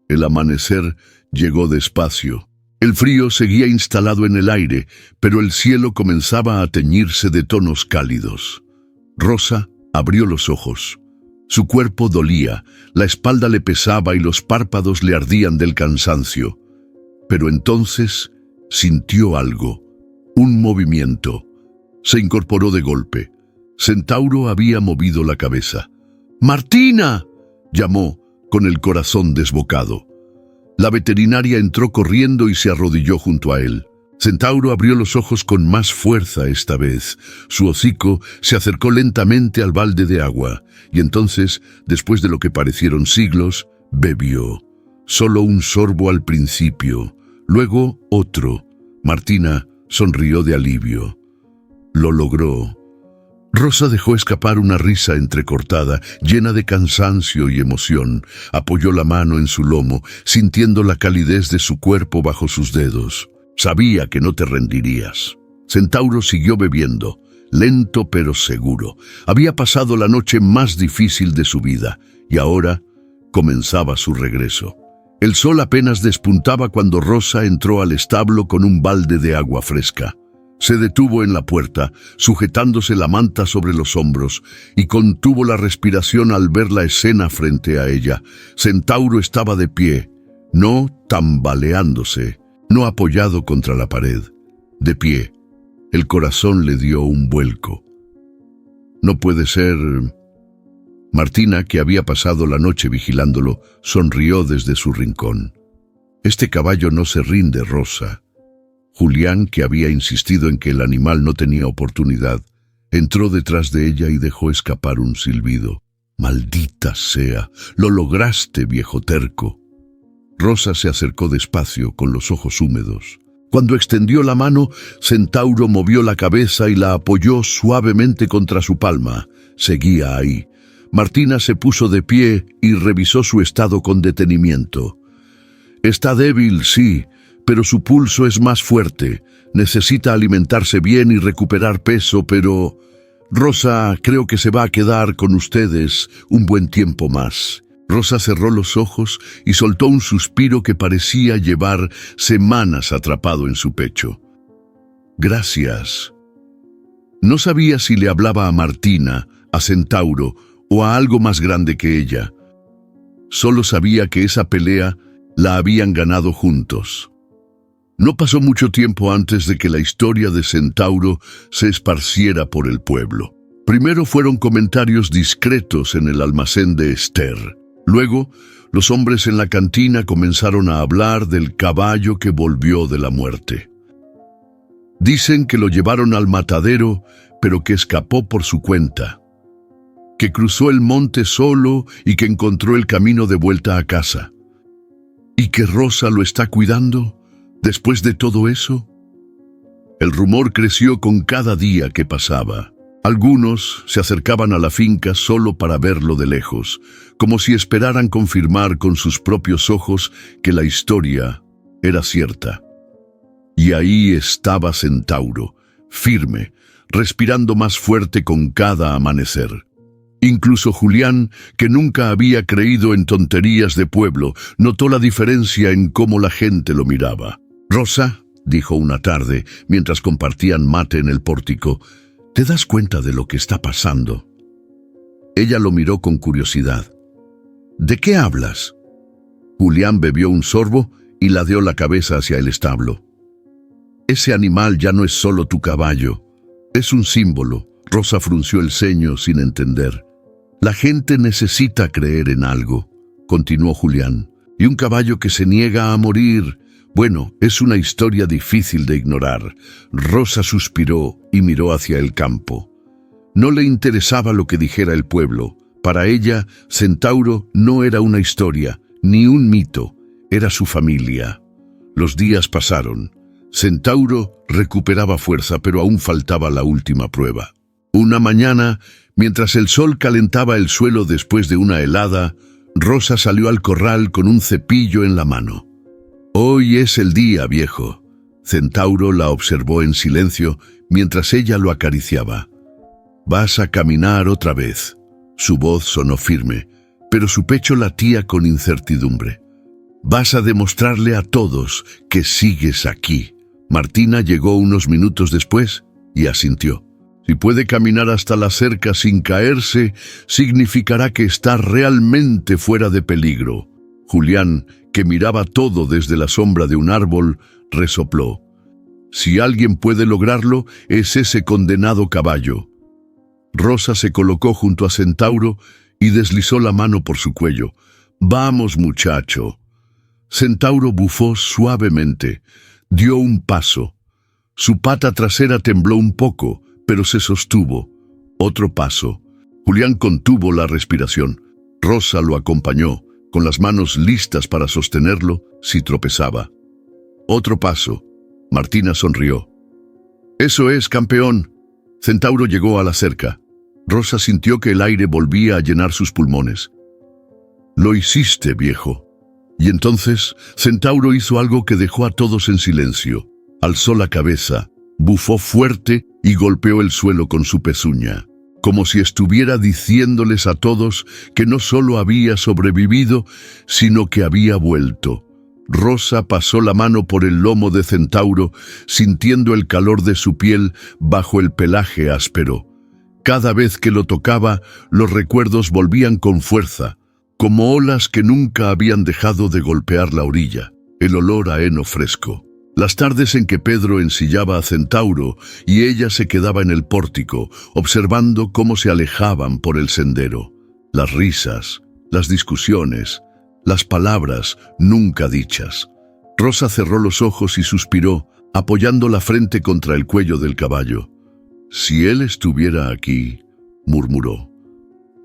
El amanecer llegó despacio. El frío seguía instalado en el aire, pero el cielo comenzaba a teñirse de tonos cálidos. Rosa abrió los ojos. Su cuerpo dolía, la espalda le pesaba y los párpados le ardían del cansancio. Pero entonces sintió algo, un movimiento. Se incorporó de golpe. Centauro había movido la cabeza. «¡Martina!», llamó, con el corazón desbocado. La veterinaria entró corriendo y se arrodilló junto a él. Centauro abrió los ojos con más fuerza esta vez. Su hocico se acercó lentamente al balde de agua, y entonces, después de lo que parecieron siglos, bebió. Solo un sorbo al principio, luego otro. Martina sonrió de alivio. Lo logró. Rosa dejó escapar una risa entrecortada, llena de cansancio y emoción. Apoyó la mano en su lomo, sintiendo la calidez de su cuerpo bajo sus dedos. «Sabía que no te rendirías». Centauro siguió bebiendo, lento pero seguro. Había pasado la noche más difícil de su vida, y ahora comenzaba su regreso. El sol apenas despuntaba cuando Rosa entró al establo con un balde de agua fresca. Se detuvo en la puerta, sujetándose la manta sobre los hombros, y contuvo la respiración al ver la escena frente a ella. Centauro estaba de pie, no tambaleándose, no apoyado contra la pared. De pie, el corazón le dio un vuelco. «No puede ser...». Martina, que había pasado la noche vigilándolo, sonrió desde su rincón. «Este caballo no se rinde, Rosa». Julián, que había insistido en que el animal no tenía oportunidad, entró detrás de ella y dejó escapar un silbido. «Maldita sea, lo lograste, viejo terco». Rosa se acercó despacio, con los ojos húmedos. Cuando extendió la mano, Centauro movió la cabeza y la apoyó suavemente contra su palma. Seguía ahí. Martina se puso de pie y revisó su estado con detenimiento. «Está débil, sí, pero su pulso es más fuerte. Necesita alimentarse bien y recuperar peso, pero... Rosa, creo que se va a quedar con ustedes un buen tiempo más». Rosa cerró los ojos y soltó un suspiro que parecía llevar semanas atrapado en su pecho. «Gracias». No sabía si le hablaba a Martina, a Centauro o a algo más grande que ella. Solo sabía que esa pelea la habían ganado juntos. No pasó mucho tiempo antes de que la historia de Centauro se esparciera por el pueblo. Primero fueron comentarios discretos en el almacén de Esther. Luego, Los hombres en la cantina comenzaron a hablar del caballo que volvió de la muerte. Dicen que lo llevaron al matadero, pero que escapó por su cuenta, que cruzó el monte solo y que encontró el camino de vuelta a casa. ¿Y que Rosa lo está cuidando después de todo eso? El rumor creció con cada día que pasaba. Algunos se acercaban a la finca solo para verlo de lejos, como si esperaran confirmar con sus propios ojos que la historia era cierta. Y ahí estaba Centauro, firme, respirando más fuerte con cada amanecer. Incluso Julián, que nunca había creído en tonterías de pueblo, notó la diferencia en cómo la gente lo miraba. «Rosa», dijo una tarde, mientras compartían mate en el pórtico, «¿te das cuenta de lo que está pasando?» Ella lo miró con curiosidad. «¿De qué hablas?» Julián bebió un sorbo y ladeó la cabeza hacia el establo. «Ese animal ya no es solo tu caballo, es un símbolo». Rosa frunció el ceño sin entender. «La gente necesita creer en algo», continuó Julián, «y un caballo que se niega a morir, bueno, es una historia difícil de ignorar». Rosa suspiró y miró hacia el campo. No le interesaba lo que dijera el pueblo. Para ella, Centauro no era una historia, ni un mito, era su familia. Los días pasaron. Centauro recuperaba fuerza, pero aún faltaba la última prueba. Una mañana, mientras el sol calentaba el suelo después de una helada, Rosa salió al corral con un cepillo en la mano. «Hoy es el día, viejo». Centauro la observó en silencio mientras ella lo acariciaba. «Vas a caminar otra vez». Su voz sonó firme, pero su pecho latía con incertidumbre. «Vas a demostrarle a todos que sigues aquí». Martina llegó unos minutos después y asintió. Si puede caminar hasta la cerca sin caerse, significará que está realmente fuera de peligro. Julián, que miraba todo desde la sombra de un árbol, resopló. Si alguien puede lograrlo, es ese condenado caballo. Rosa se colocó junto a Centauro y deslizó la mano por su cuello. «Vamos, muchacho». Centauro bufó suavemente. Dio un paso. Su pata trasera tembló un poco, pero se sostuvo. Otro paso. Julián contuvo la respiración. Rosa lo acompañó, con las manos listas para sostenerlo si tropezaba. Otro paso. Martina sonrió. «Eso es, campeón». Centauro llegó a la cerca. Rosa sintió que el aire volvía a llenar sus pulmones. «Lo hiciste, viejo». Y entonces Centauro hizo algo que dejó a todos en silencio. Alzó la cabeza, bufó fuerte y golpeó el suelo con su pezuña, como si estuviera diciéndoles a todos que no solo había sobrevivido, sino que había vuelto. Rosa pasó la mano por el lomo de Centauro, sintiendo el calor de su piel bajo el pelaje áspero. Cada vez que lo tocaba, los recuerdos volvían con fuerza, como olas que nunca habían dejado de golpear la orilla. El olor a heno fresco. Las tardes en que Pedro ensillaba a Centauro y ella se quedaba en el pórtico, observando cómo se alejaban por el sendero. Las risas, las discusiones, las palabras nunca dichas. Rosa cerró los ojos y suspiró, apoyando la frente contra el cuello del caballo. «Si él estuviera aquí», murmuró.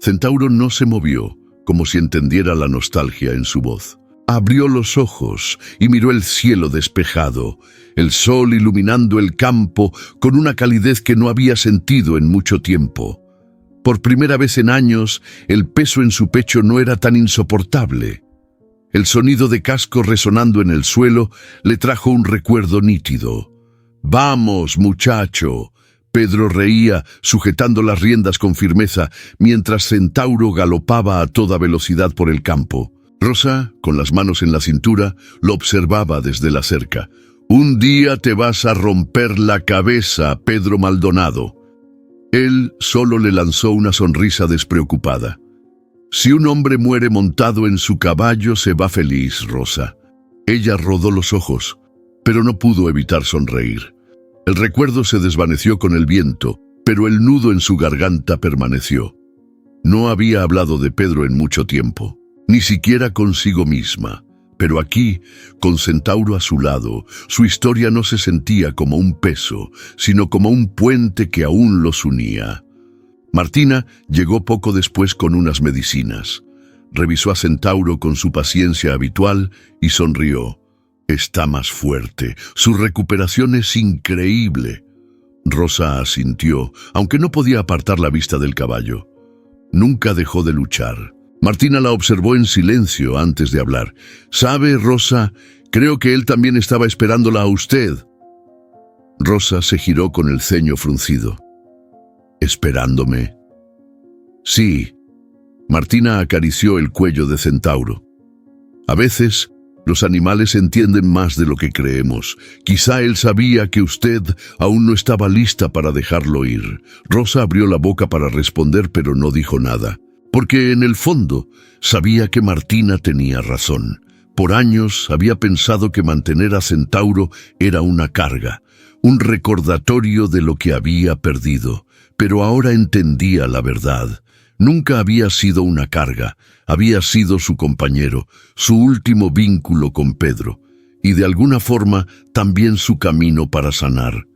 Centauro no se movió, como si entendiera la nostalgia en su voz. Abrió los ojos y miró el cielo despejado, el sol iluminando el campo con una calidez que no había sentido en mucho tiempo. Por primera vez en años, el peso en su pecho no era tan insoportable. El sonido de casco resonando en el suelo le trajo un recuerdo nítido. «Vamos, muchacho». Pedro reía, sujetando las riendas con firmeza, mientras Centauro galopaba a toda velocidad por el campo. Rosa, con las manos en la cintura, lo observaba desde la cerca. «Un día te vas a romper la cabeza, Pedro Maldonado». Él solo le lanzó una sonrisa despreocupada. «Si un hombre muere montado en su caballo, se va feliz, Rosa». Ella rodó los ojos, pero no pudo evitar sonreír. El recuerdo se desvaneció con el viento, pero el nudo en su garganta permaneció. No había hablado de Pedro en mucho tiempo. ni siquiera consigo misma. Pero aquí, con Centauro a su lado, su historia no se sentía como un peso, sino como un puente que aún los unía. Martina llegó poco después con unas medicinas. Revisó a Centauro con su paciencia habitual y sonrió. Está más fuerte. Su recuperación es increíble. Rosa asintió, aunque no podía apartar la vista del caballo. Nunca dejó de luchar. Martina la observó en silencio antes de hablar. «¿Sabe, Rosa? Creo que él también estaba esperándola a usted». Rosa se giró con el ceño fruncido. «¿Esperándome?» «Sí». Martina acarició el cuello de Centauro. «A veces, los animales entienden más de lo que creemos. Quizá él sabía que usted aún no estaba lista para dejarlo ir». Rosa abrió la boca para responder, pero no dijo nada. Porque en el fondo sabía que Martina tenía razón. Por años había pensado que mantener a Centauro era una carga, un recordatorio de lo que había perdido. Pero ahora entendía la verdad. Nunca había sido una carga, había sido su compañero, su último vínculo con Pedro, y de alguna forma también su camino para sanar.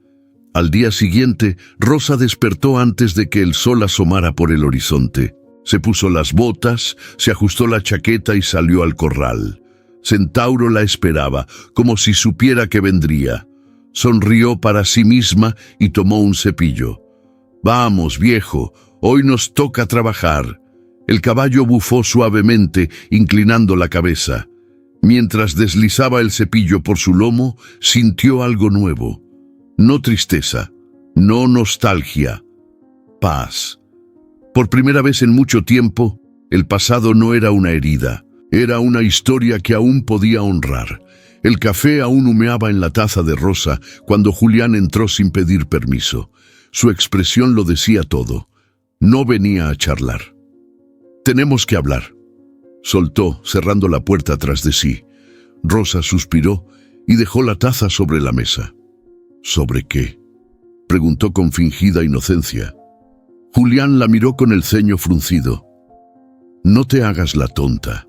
Al día siguiente, Rosa despertó antes de que el sol asomara por el horizonte. Se puso las botas, se ajustó la chaqueta y salió al corral. Centauro la esperaba, como si supiera que vendría. Sonrió para sí misma y tomó un cepillo. «Vamos, viejo, hoy nos toca trabajar». El caballo bufó suavemente, inclinando la cabeza. Mientras deslizaba el cepillo por su lomo, sintió algo nuevo. No tristeza, no nostalgia, paz. Por primera vez en mucho tiempo, el pasado no era una herida, era una historia que aún podía honrar. El café aún humeaba en la taza de Rosa cuando Julián entró sin pedir permiso. Su expresión lo decía todo. No venía a charlar. «Tenemos que hablar», soltó, cerrando la puerta tras de sí. Rosa suspiró y dejó la taza sobre la mesa. «¿Sobre qué?», preguntó con fingida inocencia. Julián la miró con el ceño fruncido. «No te hagas la tonta.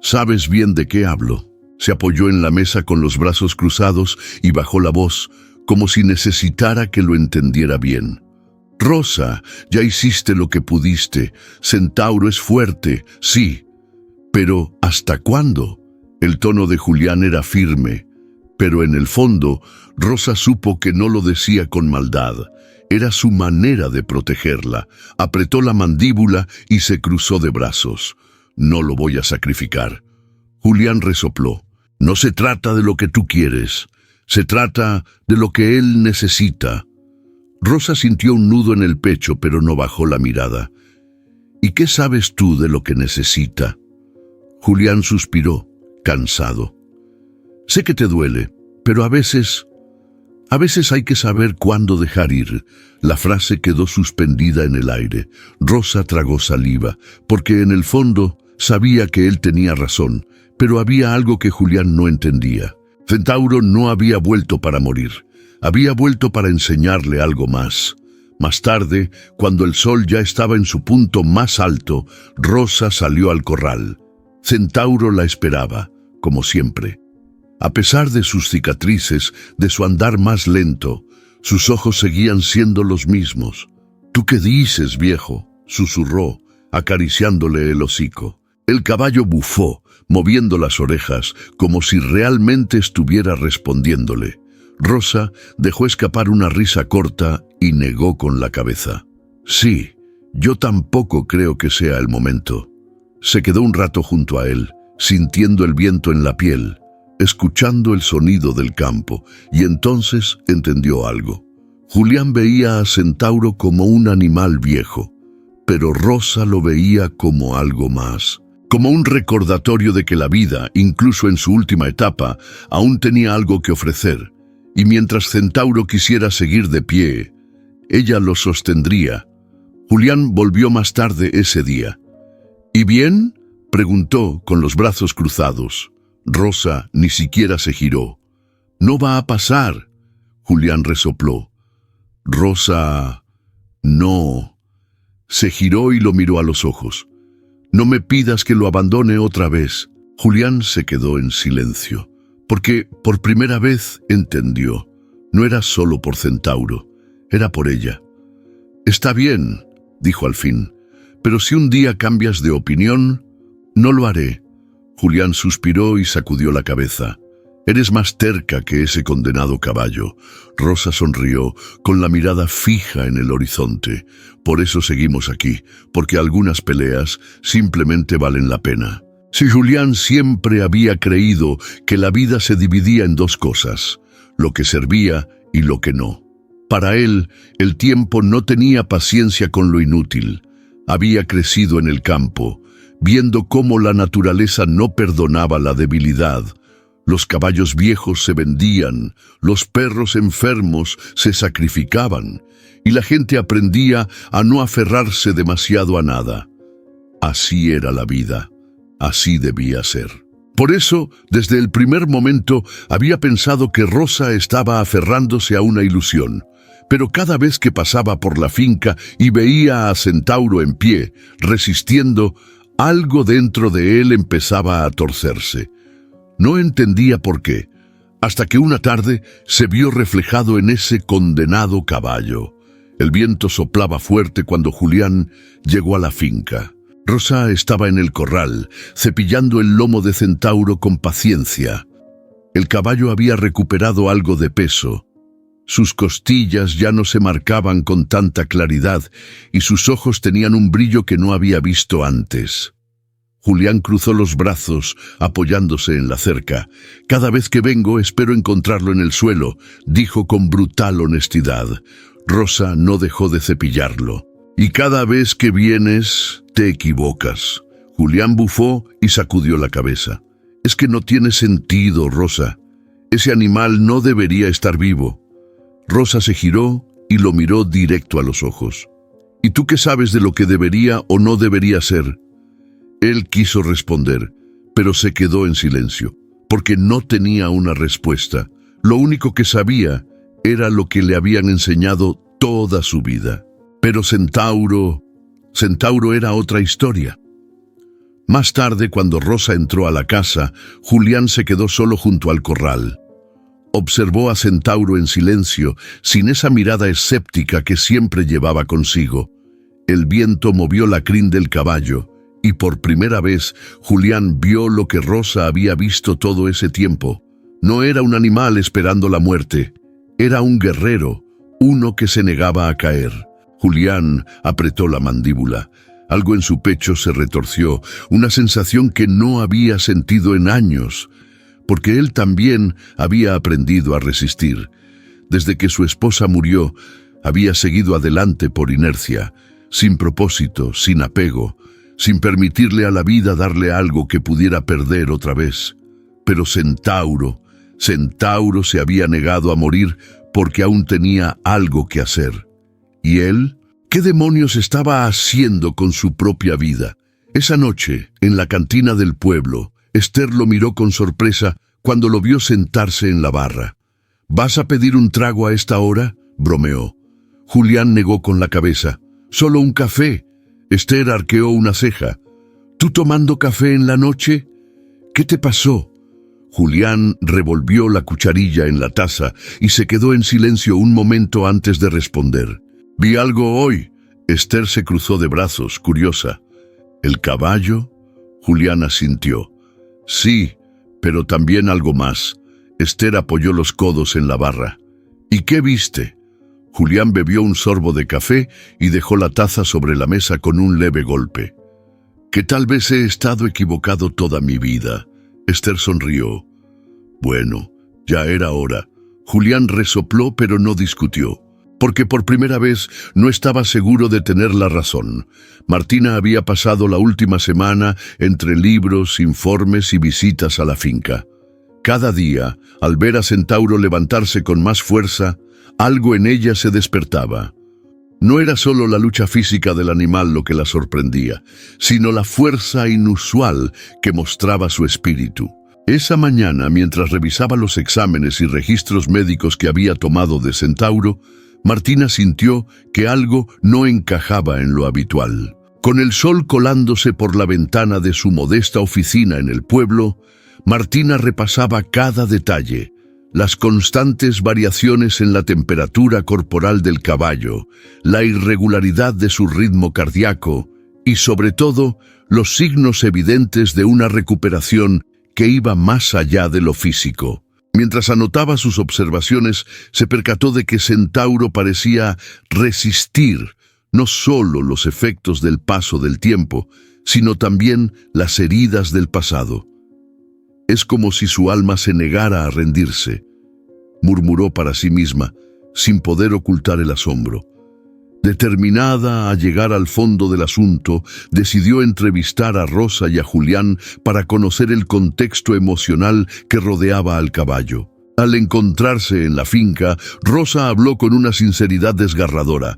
Sabes bien de qué hablo». Se apoyó en la mesa con los brazos cruzados y bajó la voz, como si necesitara que lo entendiera bien. «Rosa, ya hiciste lo que pudiste. Centauro es fuerte, sí. Pero, ¿hasta cuándo?». El tono de Julián era firme, pero en el fondo, Rosa supo que no lo decía con maldad. Era su manera de protegerla. Apretó la mandíbula y se cruzó de brazos. «No lo voy a sacrificar». Julián resopló. «No se trata de lo que tú quieres. Se trata de lo que él necesita». Rosa sintió un nudo en el pecho, pero no bajó la mirada. «¿Y qué sabes tú de lo que necesita?». Julián suspiró, cansado. «Sé que te duele, pero a veces hay que saber cuándo dejar ir». La frase quedó suspendida en el aire. Rosa tragó saliva, porque en el fondo sabía que él tenía razón, pero había algo que Julián no entendía. Centauro no había vuelto para morir. Había vuelto para enseñarle algo más. Más tarde, cuando el sol ya estaba en su punto más alto, Rosa salió al corral. Centauro la esperaba, como siempre. A pesar de sus cicatrices, de su andar más lento, sus ojos seguían siendo los mismos. «¿Tú qué dices, viejo?», susurró, acariciándole el hocico. El caballo bufó, moviendo las orejas, como si realmente estuviera respondiéndole. Rosa dejó escapar una risa corta y negó con la cabeza. «Sí, yo tampoco creo que sea el momento». Se quedó un rato junto a él, sintiendo el viento en la piel, escuchando el sonido del campo, y entonces entendió algo. Julián veía a Centauro como un animal viejo, pero Rosa lo veía como algo más, como un recordatorio de que la vida, incluso en su última etapa, aún tenía algo que ofrecer, y mientras Centauro quisiera seguir de pie, ella lo sostendría. Julián volvió más tarde ese día. «¿Y bien?», preguntó con los brazos cruzados. Rosa ni siquiera se giró. «No va a pasar», Julián resopló. Rosa... no. Se giró y lo miró a los ojos. No me pidas que lo abandone otra vez. Julián se quedó en silencio, porque por primera vez entendió. No era solo por Centauro, era por ella. Está bien, dijo al fin, pero si un día cambias de opinión, no lo haré. Julián suspiró y sacudió la cabeza. Eres más terca que ese condenado caballo. Rosa sonrió, con la mirada fija en el horizonte. Por eso seguimos aquí, porque algunas peleas simplemente valen la pena. Si Julián siempre había creído que la vida se dividía en dos cosas, lo que servía y lo que no. Para él, el tiempo no tenía paciencia con lo inútil. Había crecido en el campo, viendo cómo la naturaleza no perdonaba la debilidad. Los caballos viejos se vendían, los perros enfermos se sacrificaban, y la gente aprendía a no aferrarse demasiado a nada. Así era la vida, así debía ser. Por eso, desde el primer momento, había pensado que Rosa estaba aferrándose a una ilusión. Pero cada vez que pasaba por la finca y veía a Centauro en pie, resistiendo, algo dentro de él empezaba a torcerse. No entendía por qué, hasta que una tarde se vio reflejado en ese condenado caballo. El viento soplaba fuerte cuando Julián llegó a la finca. Rosa estaba en el corral, cepillando el lomo de Centauro con paciencia. El caballo había recuperado algo de peso. Sus costillas ya no se marcaban con tanta claridad y sus ojos tenían un brillo que no había visto antes. Julián cruzó los brazos, apoyándose en la cerca. «Cada vez que vengo espero encontrarlo en el suelo», dijo con brutal honestidad. Rosa no dejó de cepillarlo. «Y cada vez que vienes, te equivocas». Julián bufó y sacudió la cabeza. «Es que no tiene sentido, Rosa. Ese animal no debería estar vivo». Rosa se giró y lo miró directo a los ojos. «¿Y tú qué sabes de lo que debería o no debería ser?» Él quiso responder, pero se quedó en silencio, porque no tenía una respuesta. Lo único que sabía era lo que le habían enseñado toda su vida. Pero Centauro era otra historia. Más tarde, cuando Rosa entró a la casa, Julián se quedó solo junto al corral. Observó a Centauro en silencio, sin esa mirada escéptica que siempre llevaba consigo. El viento movió la crin del caballo, y por primera vez Julián vio lo que Rosa había visto todo ese tiempo. No era un animal esperando la muerte, era un guerrero, uno que se negaba a caer. Julián apretó la mandíbula. Algo en su pecho se retorció, una sensación que no había sentido en años, porque él también había aprendido a resistir. Desde que su esposa murió, había seguido adelante por inercia, sin propósito, sin apego, sin permitirle a la vida darle algo que pudiera perder otra vez. Pero Centauro se había negado a morir porque aún tenía algo que hacer. ¿Y él? ¿Qué demonios estaba haciendo con su propia vida? Esa noche, en la cantina del pueblo, Esther lo miró con sorpresa cuando lo vio sentarse en la barra. «¿Vas a pedir un trago a esta hora?», bromeó. Julián negó con la cabeza. «Solo un café». Esther arqueó una ceja. «¿Tú tomando café en la noche? ¿Qué te pasó?». Julián revolvió la cucharilla en la taza y se quedó en silencio un momento antes de responder. «Vi algo hoy». Esther se cruzó de brazos, curiosa. «¿El caballo?». Julián asintió. «Sí, pero también algo más». Esther apoyó los codos en la barra. «¿Y qué viste?». Julián bebió un sorbo de café y dejó la taza sobre la mesa con un leve golpe. «Que tal vez he estado equivocado toda mi vida». Esther sonrió. «Bueno, ya era hora». Julián resopló pero no discutió, porque por primera vez no estaba seguro de tener la razón. Martina había pasado la última semana entre libros, informes y visitas a la finca. Cada día, al ver a Centauro levantarse con más fuerza, algo en ella se despertaba. No era solo la lucha física del animal lo que la sorprendía, sino la fuerza inusual que mostraba su espíritu. Esa mañana, mientras revisaba los exámenes y registros médicos que había tomado de Centauro, Martina sintió que algo no encajaba en lo habitual. Con el sol colándose por la ventana de su modesta oficina en el pueblo, Martina repasaba cada detalle, las constantes variaciones en la temperatura corporal del caballo, la irregularidad de su ritmo cardíaco y, sobre todo, los signos evidentes de una recuperación que iba más allá de lo físico. Mientras anotaba sus observaciones, se percató de que Centauro parecía resistir no solo los efectos del paso del tiempo, sino también las heridas del pasado. Es como si su alma se negara a rendirse, murmuró para sí misma, sin poder ocultar el asombro. Determinada a llegar al fondo del asunto, decidió entrevistar a Rosa y a Julián para conocer el contexto emocional que rodeaba al caballo. Al encontrarse en la finca, Rosa habló con una sinceridad desgarradora.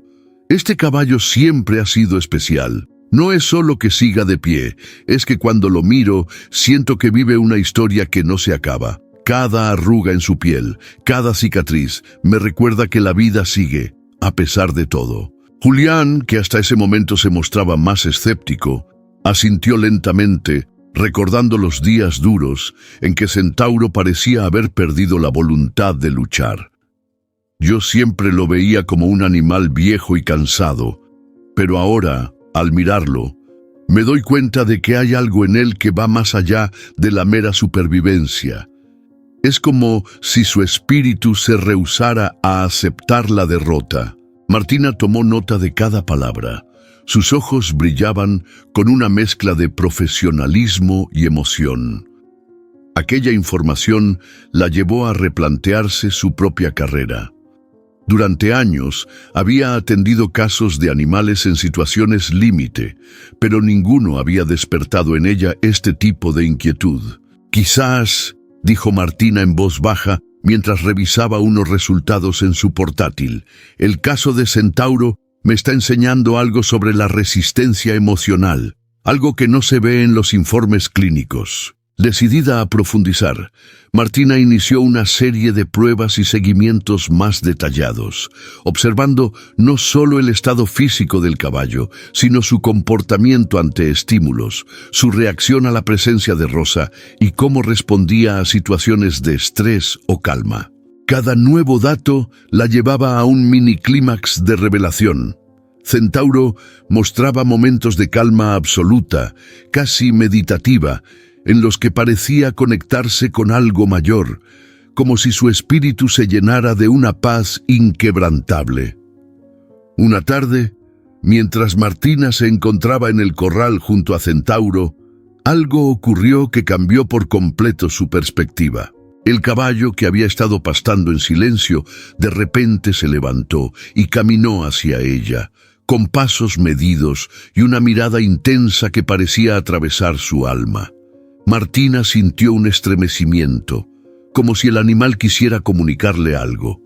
Este caballo siempre ha sido especial. No es solo que siga de pie, es que cuando lo miro, siento que vive una historia que no se acaba. Cada arruga en su piel, cada cicatriz, me recuerda que la vida sigue, a pesar de todo. Julián, que hasta ese momento se mostraba más escéptico, asintió lentamente, recordando los días duros en que Centauro parecía haber perdido la voluntad de luchar. Yo siempre lo veía como un animal viejo y cansado, pero ahora, al mirarlo, me doy cuenta de que hay algo en él que va más allá de la mera supervivencia. Es como si su espíritu se rehusara a aceptar la derrota. Martina tomó nota de cada palabra. Sus ojos brillaban con una mezcla de profesionalismo y emoción. Aquella información la llevó a replantearse su propia carrera. Durante años había atendido casos de animales en situaciones límite, pero ninguno había despertado en ella este tipo de inquietud. Quizás, dijo Martina en voz baja, mientras revisaba unos resultados en su portátil, el caso de Centauro me está enseñando algo sobre la resistencia emocional, algo que no se ve en los informes clínicos. Decidida a profundizar, Martina inició una serie de pruebas y seguimientos más detallados, observando no solo el estado físico del caballo, sino su comportamiento ante estímulos, su reacción a la presencia de Rosa y cómo respondía a situaciones de estrés o calma. Cada nuevo dato la llevaba a un mini clímax de revelación. Centauro mostraba momentos de calma absoluta, casi meditativa, en los que parecía conectarse con algo mayor, como si su espíritu se llenara de una paz inquebrantable. Una tarde, mientras Martina se encontraba en el corral junto a Centauro, algo ocurrió que cambió por completo su perspectiva. El caballo, que había estado pastando en silencio, de repente se levantó y caminó hacia ella, con pasos medidos y una mirada intensa que parecía atravesar su alma. Martina sintió un estremecimiento, como si el animal quisiera comunicarle algo.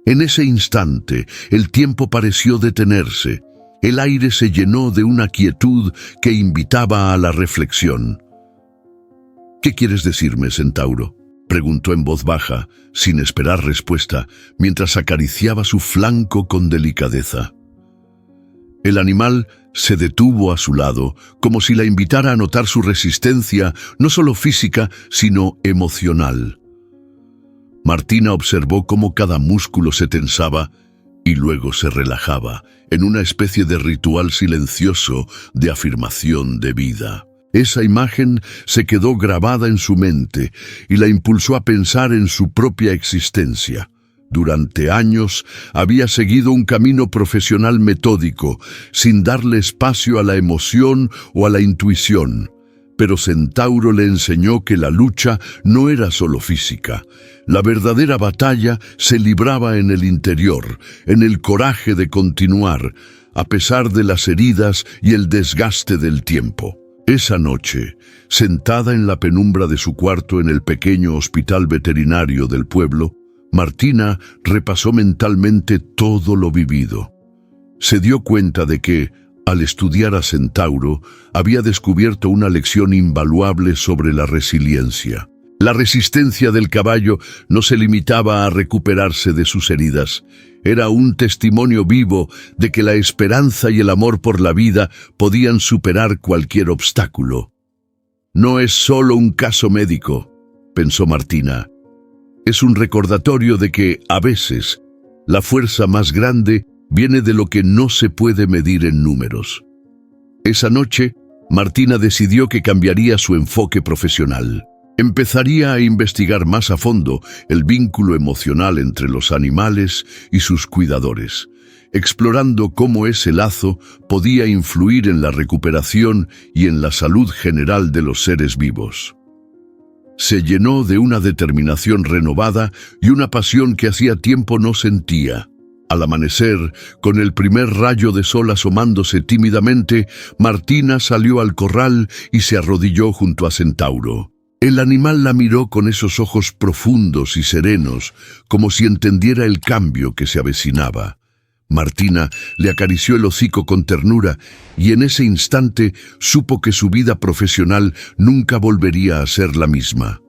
En ese instante, el tiempo pareció detenerse. El aire se llenó de una quietud que invitaba a la reflexión. «¿Qué quieres decirme, Centauro?», preguntó en voz baja, sin esperar respuesta, mientras acariciaba su flanco con delicadeza. El animal se detuvo a su lado, como si la invitara a notar su resistencia, no solo física, sino emocional. Martina observó cómo cada músculo se tensaba y luego se relajaba, en una especie de ritual silencioso de afirmación de vida. Esa imagen se quedó grabada en su mente y la impulsó a pensar en su propia existencia. Durante años había seguido un camino profesional metódico, sin darle espacio a la emoción o a la intuición. Pero Centauro le enseñó que la lucha no era solo física. La verdadera batalla se libraba en el interior, en el coraje de continuar, a pesar de las heridas y el desgaste del tiempo. Esa noche, sentada en la penumbra de su cuarto en el pequeño hospital veterinario del pueblo, Martina repasó mentalmente todo lo vivido. Se dio cuenta de que, al estudiar a Centauro, había descubierto una lección invaluable sobre la resiliencia. La resistencia del caballo no se limitaba a recuperarse de sus heridas. Era un testimonio vivo de que la esperanza y el amor por la vida podían superar cualquier obstáculo. No es solo un caso médico, pensó Martina. Es un recordatorio de que, a veces, la fuerza más grande viene de lo que no se puede medir en números. Esa noche, Martina decidió que cambiaría su enfoque profesional. Empezaría a investigar más a fondo el vínculo emocional entre los animales y sus cuidadores, explorando cómo ese lazo podía influir en la recuperación y en la salud general de los seres vivos. Se llenó de una determinación renovada y una pasión que hacía tiempo no sentía. Al amanecer, con el primer rayo de sol asomándose tímidamente, Martina salió al corral y se arrodilló junto a Centauro. El animal la miró con esos ojos profundos y serenos, como si entendiera el cambio que se avecinaba. Martina le acarició el hocico con ternura y en ese instante supo que su vida profesional nunca volvería a ser la misma.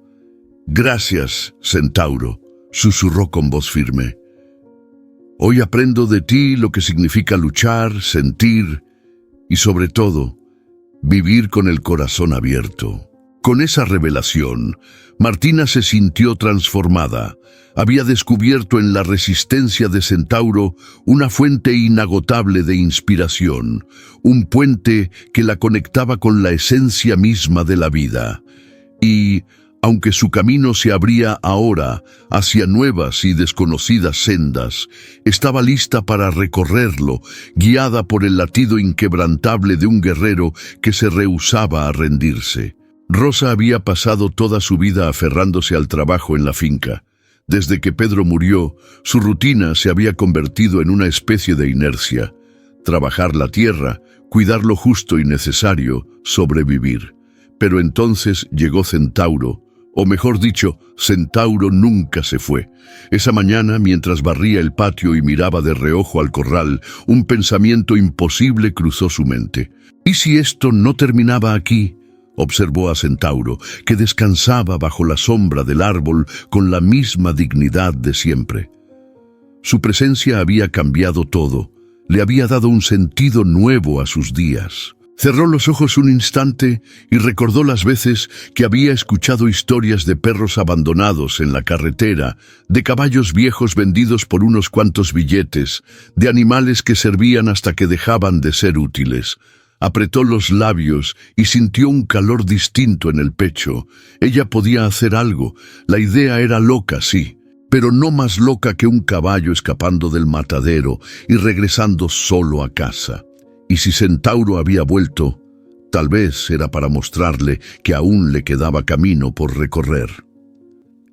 «Gracias, Centauro», susurró con voz firme. «Hoy aprendo de ti lo que significa luchar, sentir y, sobre todo, vivir con el corazón abierto». Con esa revelación, Martina se sintió transformada. Había descubierto en la resistencia de Centauro una fuente inagotable de inspiración, un puente que la conectaba con la esencia misma de la vida. Y, aunque su camino se abría ahora hacia nuevas y desconocidas sendas, estaba lista para recorrerlo, guiada por el latido inquebrantable de un guerrero que se rehusaba a rendirse. Rosa había pasado toda su vida aferrándose al trabajo en la finca. Desde que Pedro murió, su rutina se había convertido en una especie de inercia. Trabajar la tierra, cuidar lo justo y necesario, sobrevivir. Pero entonces llegó Centauro, o mejor dicho, Centauro nunca se fue. Esa mañana, mientras barría el patio y miraba de reojo al corral, un pensamiento imposible cruzó su mente. ¿Y si esto no terminaba aquí? Observó a Centauro, que descansaba bajo la sombra del árbol con la misma dignidad de siempre. Su presencia había cambiado todo, le había dado un sentido nuevo a sus días. Cerró los ojos un instante y recordó las veces que había escuchado historias de perros abandonados en la carretera, de caballos viejos vendidos por unos cuantos billetes, de animales que servían hasta que dejaban de ser útiles. Apretó los labios y sintió un calor distinto en el pecho. Ella podía hacer algo. La idea era loca, sí, pero no más loca que un caballo escapando del matadero y regresando solo a casa. Y si Centauro había vuelto, tal vez era para mostrarle que aún le quedaba camino por recorrer.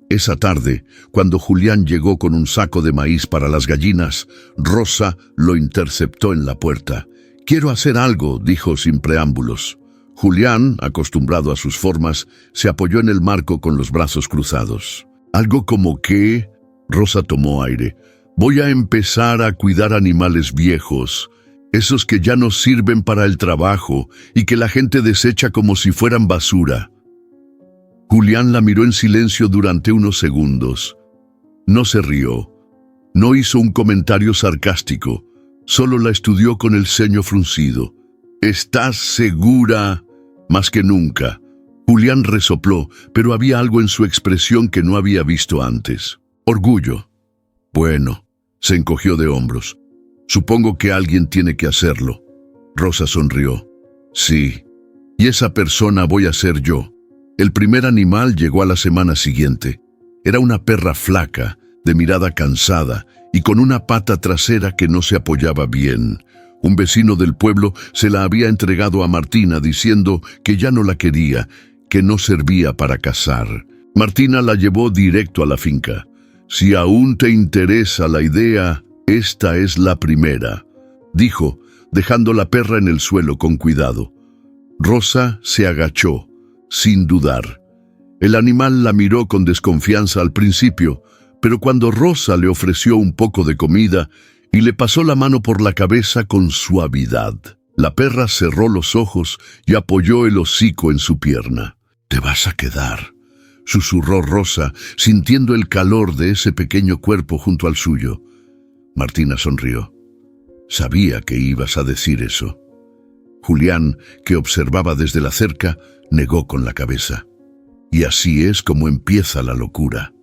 Esa tarde, cuando Julián llegó con un saco de maíz para las gallinas, Rosa lo interceptó en la puerta. «Quiero hacer algo», dijo sin preámbulos. Julián, acostumbrado a sus formas, se apoyó en el marco con los brazos cruzados. «¿Algo como qué?» Rosa tomó aire. «Voy a empezar a cuidar animales viejos, esos que ya no sirven para el trabajo y que la gente desecha como si fueran basura». Julián la miró en silencio durante unos segundos. No se rió. No hizo un comentario sarcástico. Solo la estudió con el ceño fruncido. «¿Estás segura?» «Más que nunca». Julián resopló, pero había algo en su expresión que no había visto antes. «Orgullo». «Bueno», se encogió de hombros. «Supongo que alguien tiene que hacerlo». Rosa sonrió. «Sí, y esa persona voy a ser yo». El primer animal llegó a la semana siguiente. Era una perra flaca, de mirada cansada, y con una pata trasera que no se apoyaba bien. Un vecino del pueblo se la había entregado a Martina diciendo que ya no la quería, que no servía para cazar. Martina la llevó directo a la finca. «Si aún te interesa la idea, esta es la primera», dijo, dejando la perra en el suelo con cuidado. Rosa se agachó, sin dudar. El animal la miró con desconfianza al principio, pero cuando Rosa le ofreció un poco de comida y le pasó la mano por la cabeza con suavidad, la perra cerró los ojos y apoyó el hocico en su pierna. «Te vas a quedar», susurró Rosa, sintiendo el calor de ese pequeño cuerpo junto al suyo. Martina sonrió. Sabía que ibas a decir eso. Julián, que observaba desde la cerca, negó con la cabeza. Y así es como empieza la locura.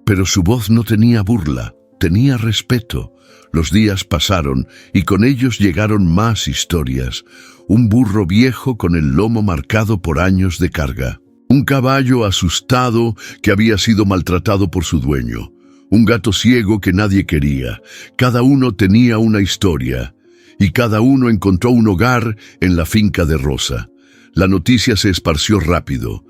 Pero su voz no tenía burla, tenía respeto. Los días pasaron y con ellos llegaron más historias. Un burro viejo con el lomo marcado por años de carga. Un caballo asustado que había sido maltratado por su dueño. Un gato ciego que nadie quería. Cada uno tenía una historia. Y cada uno encontró un hogar en la finca de Rosa. La noticia se esparció rápido.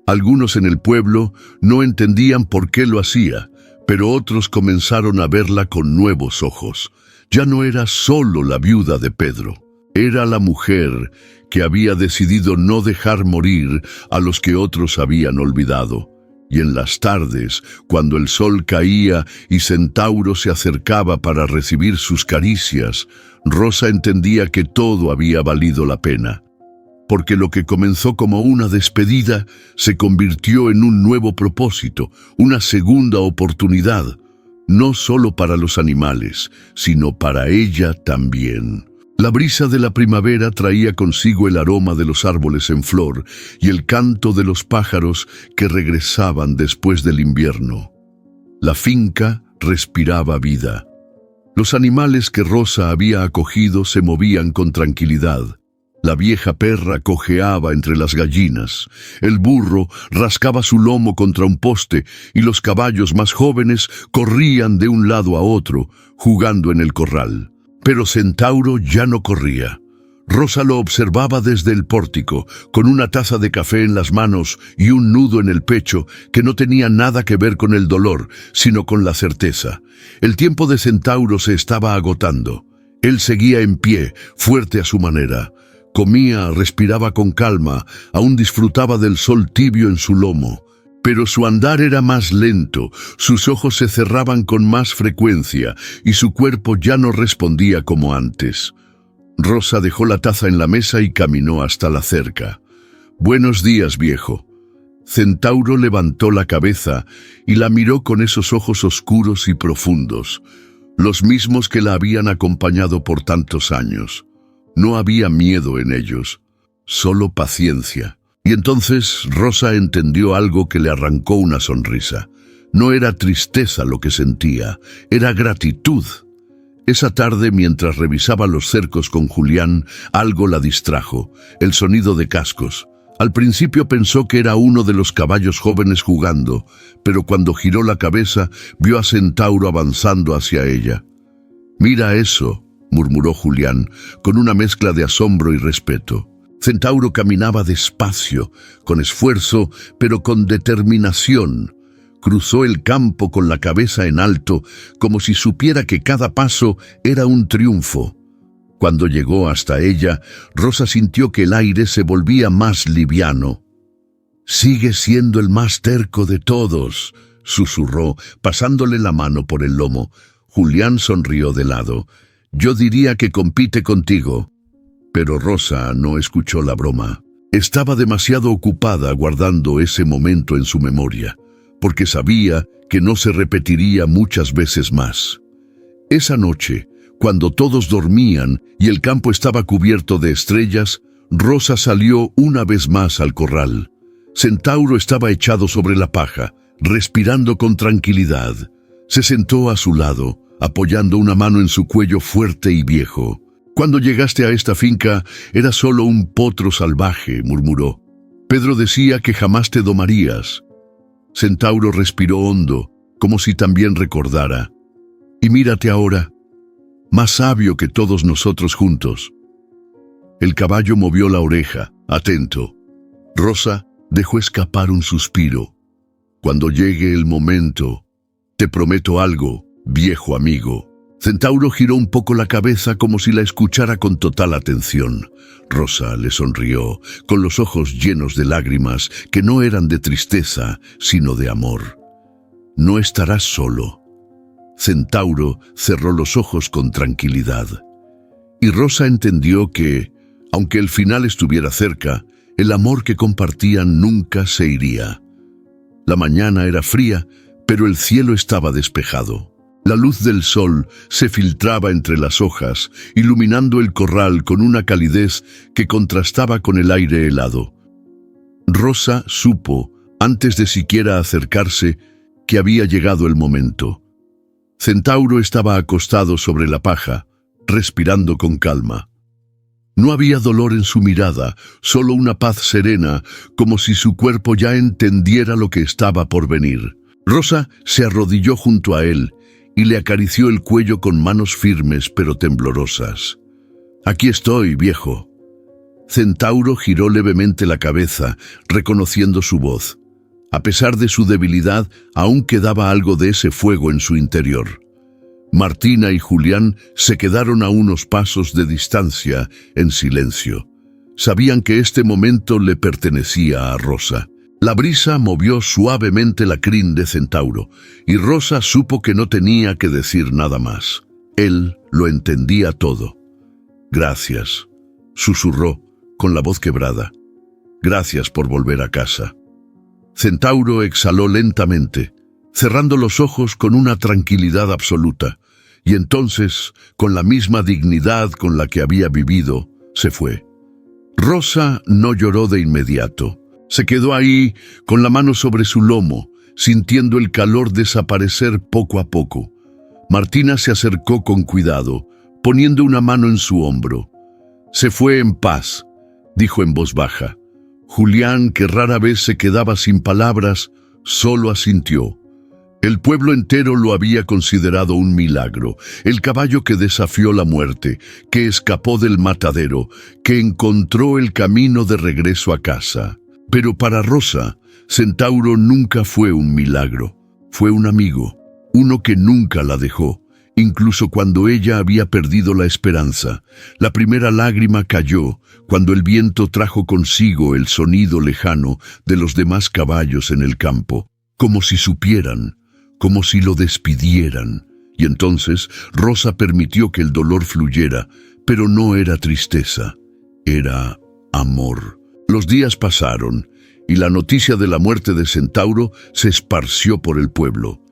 Algunos en el pueblo no entendían por qué lo hacía, pero otros comenzaron a verla con nuevos ojos. Ya no era solo la viuda de Pedro, era la mujer que había decidido no dejar morir a los que otros habían olvidado. Y en las tardes, cuando el sol caía y Centauro se acercaba para recibir sus caricias, Rosa entendía que todo había valido la pena. Porque lo que comenzó como una despedida se convirtió en un nuevo propósito, una segunda oportunidad, no solo para los animales, sino para ella también. La brisa de la primavera traía consigo el aroma de los árboles en flor y el canto de los pájaros que regresaban después del invierno. La finca respiraba vida. Los animales que Rosa había acogido se movían con tranquilidad. La vieja perra cojeaba entre las gallinas, el burro rascaba su lomo contra un poste y los caballos más jóvenes corrían de un lado a otro, jugando en el corral. Pero Centauro ya no corría. Rosa lo observaba desde el pórtico, con una taza de café en las manos y un nudo en el pecho que no tenía nada que ver con el dolor, sino con la certeza. El tiempo de Centauro se estaba agotando. Él seguía en pie, fuerte a su manera. Comía, respiraba con calma, aún disfrutaba del sol tibio en su lomo. Pero su andar era más lento, sus ojos se cerraban con más frecuencia y su cuerpo ya no respondía como antes. Rosa dejó la taza en la mesa y caminó hasta la cerca. «Buenos días, viejo». Centauro levantó la cabeza y la miró con esos ojos oscuros y profundos, los mismos que la habían acompañado por tantos años. No había miedo en ellos, solo paciencia. Y entonces Rosa entendió algo que le arrancó una sonrisa. No era tristeza lo que sentía, era gratitud. Esa tarde, mientras revisaba los cercos con Julián, algo la distrajo, el sonido de cascos. Al principio pensó que era uno de los caballos jóvenes jugando, pero cuando giró la cabeza, vio a Centauro avanzando hacia ella. «Mira eso», murmuró Julián, con una mezcla de asombro y respeto. Centauro caminaba despacio, con esfuerzo, pero con determinación. Cruzó el campo con la cabeza en alto, como si supiera que cada paso era un triunfo. Cuando llegó hasta ella, Rosa sintió que el aire se volvía más liviano. «Sigue siendo el más terco de todos», susurró, pasándole la mano por el lomo. Julián sonrió de lado. «Yo diría que compite contigo». Pero Rosa no escuchó la broma. Estaba demasiado ocupada guardando ese momento en su memoria, porque sabía que no se repetiría muchas veces más. Esa noche, cuando todos dormían y el campo estaba cubierto de estrellas, Rosa salió una vez más al corral. Centauro estaba echado sobre la paja, respirando con tranquilidad. Se sentó a su lado, apoyando una mano en su cuello fuerte y viejo. «Cuando llegaste a esta finca, era solo un potro salvaje», murmuró. «Pedro decía que jamás te domarías». Centauro respiró hondo, como si también recordara. «Y mírate ahora, más sabio que todos nosotros juntos». El caballo movió la oreja, atento. Rosa dejó escapar un suspiro. «Cuando llegue el momento, te prometo algo, viejo amigo». Centauro giró un poco la cabeza como si la escuchara con total atención. Rosa le sonrió, con los ojos llenos de lágrimas que no eran de tristeza, sino de amor. «No estarás solo». Centauro cerró los ojos con tranquilidad. Y Rosa entendió que, aunque el final estuviera cerca, el amor que compartían nunca se iría. La mañana era fría, pero el cielo estaba despejado. La luz del sol se filtraba entre las hojas, iluminando el corral con una calidez que contrastaba con el aire helado. Rosa supo, antes de siquiera acercarse, que había llegado el momento. Centauro estaba acostado sobre la paja, respirando con calma. No había dolor en su mirada, solo una paz serena, como si su cuerpo ya entendiera lo que estaba por venir. Rosa se arrodilló junto a él y le acarició el cuello con manos firmes pero temblorosas. «Aquí estoy, viejo». Centauro giró levemente la cabeza, reconociendo su voz. A pesar de su debilidad, aún quedaba algo de ese fuego en su interior. Martina y Julián se quedaron a unos pasos de distancia, en silencio. Sabían que este momento le pertenecía a Rosa. La brisa movió suavemente la crin de Centauro, y Rosa supo que no tenía que decir nada más. Él lo entendía todo. «Gracias», susurró, con la voz quebrada. «Gracias por volver a casa». Centauro exhaló lentamente, cerrando los ojos con una tranquilidad absoluta, y entonces, con la misma dignidad con la que había vivido, se fue. Rosa no lloró de inmediato. Se quedó ahí, con la mano sobre su lomo, sintiendo el calor desaparecer poco a poco. Martina se acercó con cuidado, poniendo una mano en su hombro. «Se fue en paz», dijo en voz baja. Julián, que rara vez se quedaba sin palabras, solo asintió. El pueblo entero lo había considerado un milagro, el caballo que desafió la muerte, que escapó del matadero, que encontró el camino de regreso a casa. Pero para Rosa, Centauro nunca fue un milagro, fue un amigo, uno que nunca la dejó, incluso cuando ella había perdido la esperanza. La primera lágrima cayó cuando el viento trajo consigo el sonido lejano de los demás caballos en el campo, como si supieran, como si lo despidieran. Y entonces Rosa permitió que el dolor fluyera, pero no era tristeza, era amor. Los días pasaron, y la noticia de la muerte de Centauro se esparció por el pueblo.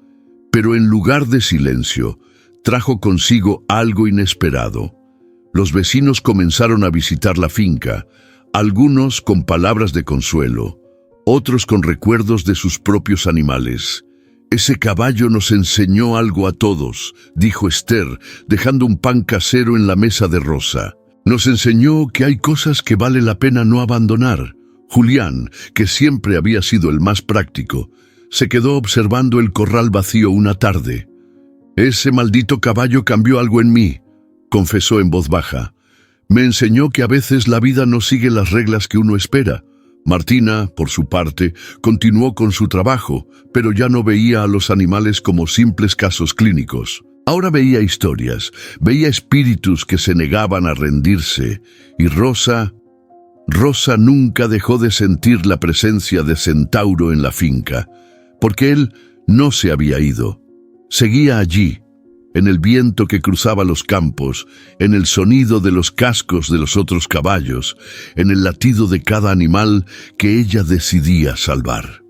Pero en lugar de silencio, trajo consigo algo inesperado. Los vecinos comenzaron a visitar la finca, algunos con palabras de consuelo, otros con recuerdos de sus propios animales. «Ese caballo nos enseñó algo a todos», dijo Esther, dejando un pan casero en la mesa de Rosa. «Nos enseñó que hay cosas que vale la pena no abandonar». Julián, que siempre había sido el más práctico, se quedó observando el corral vacío una tarde. «Ese maldito caballo cambió algo en mí», confesó en voz baja. «Me enseñó que a veces la vida no sigue las reglas que uno espera». Martina, por su parte, continuó con su trabajo, pero ya no veía a los animales como simples casos clínicos. Ahora veía historias, veía espíritus que se negaban a rendirse, y Rosa nunca dejó de sentir la presencia de Centauro en la finca, porque él no se había ido. Seguía allí, en el viento que cruzaba los campos, en el sonido de los cascos de los otros caballos, en el latido de cada animal que ella decidía salvar.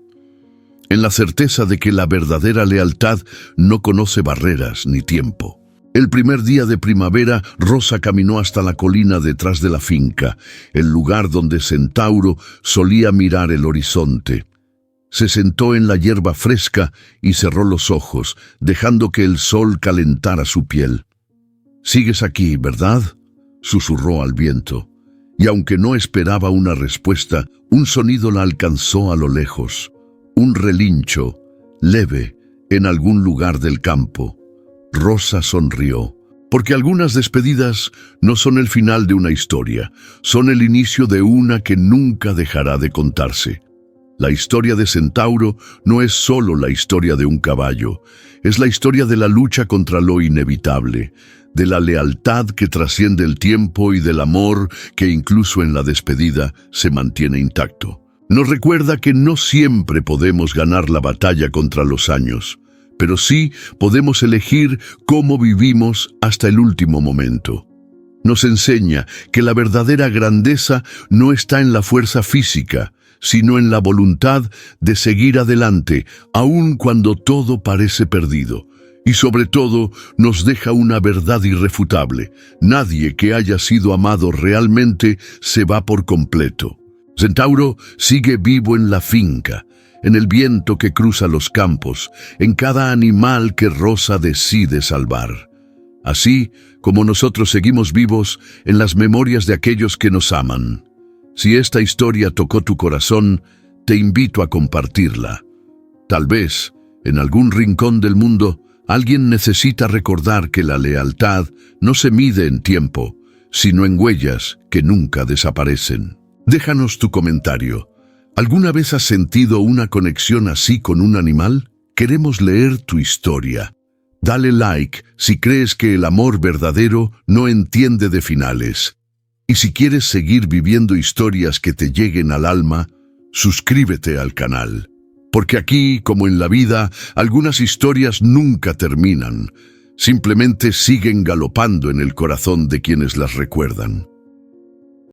En la certeza de que la verdadera lealtad no conoce barreras ni tiempo. El primer día de primavera, Rosa caminó hasta la colina detrás de la finca, el lugar donde Centauro solía mirar el horizonte. Se sentó en la hierba fresca y cerró los ojos, dejando que el sol calentara su piel. «Sigues aquí, ¿verdad?», susurró al viento. Y aunque no esperaba una respuesta, un sonido la alcanzó a lo lejos. Un relincho, leve, en algún lugar del campo. Rosa sonrió, porque algunas despedidas no son el final de una historia, son el inicio de una que nunca dejará de contarse. La historia de Centauro no es solo la historia de un caballo, es la historia de la lucha contra lo inevitable, de la lealtad que trasciende el tiempo y del amor que incluso en la despedida se mantiene intacto. Nos recuerda que no siempre podemos ganar la batalla contra los años, pero sí podemos elegir cómo vivimos hasta el último momento. Nos enseña que la verdadera grandeza no está en la fuerza física, sino en la voluntad de seguir adelante, aun cuando todo parece perdido. Y sobre todo, nos deja una verdad irrefutable: nadie que haya sido amado realmente se va por completo. Centauro sigue vivo en la finca, en el viento que cruza los campos, en cada animal que Rosa decide salvar. Así como nosotros seguimos vivos en las memorias de aquellos que nos aman. Si esta historia tocó tu corazón, te invito a compartirla. Tal vez, en algún rincón del mundo, alguien necesita recordar que la lealtad no se mide en tiempo, sino en huellas que nunca desaparecen. Déjanos tu comentario. ¿Alguna vez has sentido una conexión así con un animal? Queremos leer tu historia. Dale like si crees que el amor verdadero no entiende de finales. Y si quieres seguir viviendo historias que te lleguen al alma, suscríbete al canal. Porque aquí, como en la vida, algunas historias nunca terminan. Simplemente siguen galopando en el corazón de quienes las recuerdan.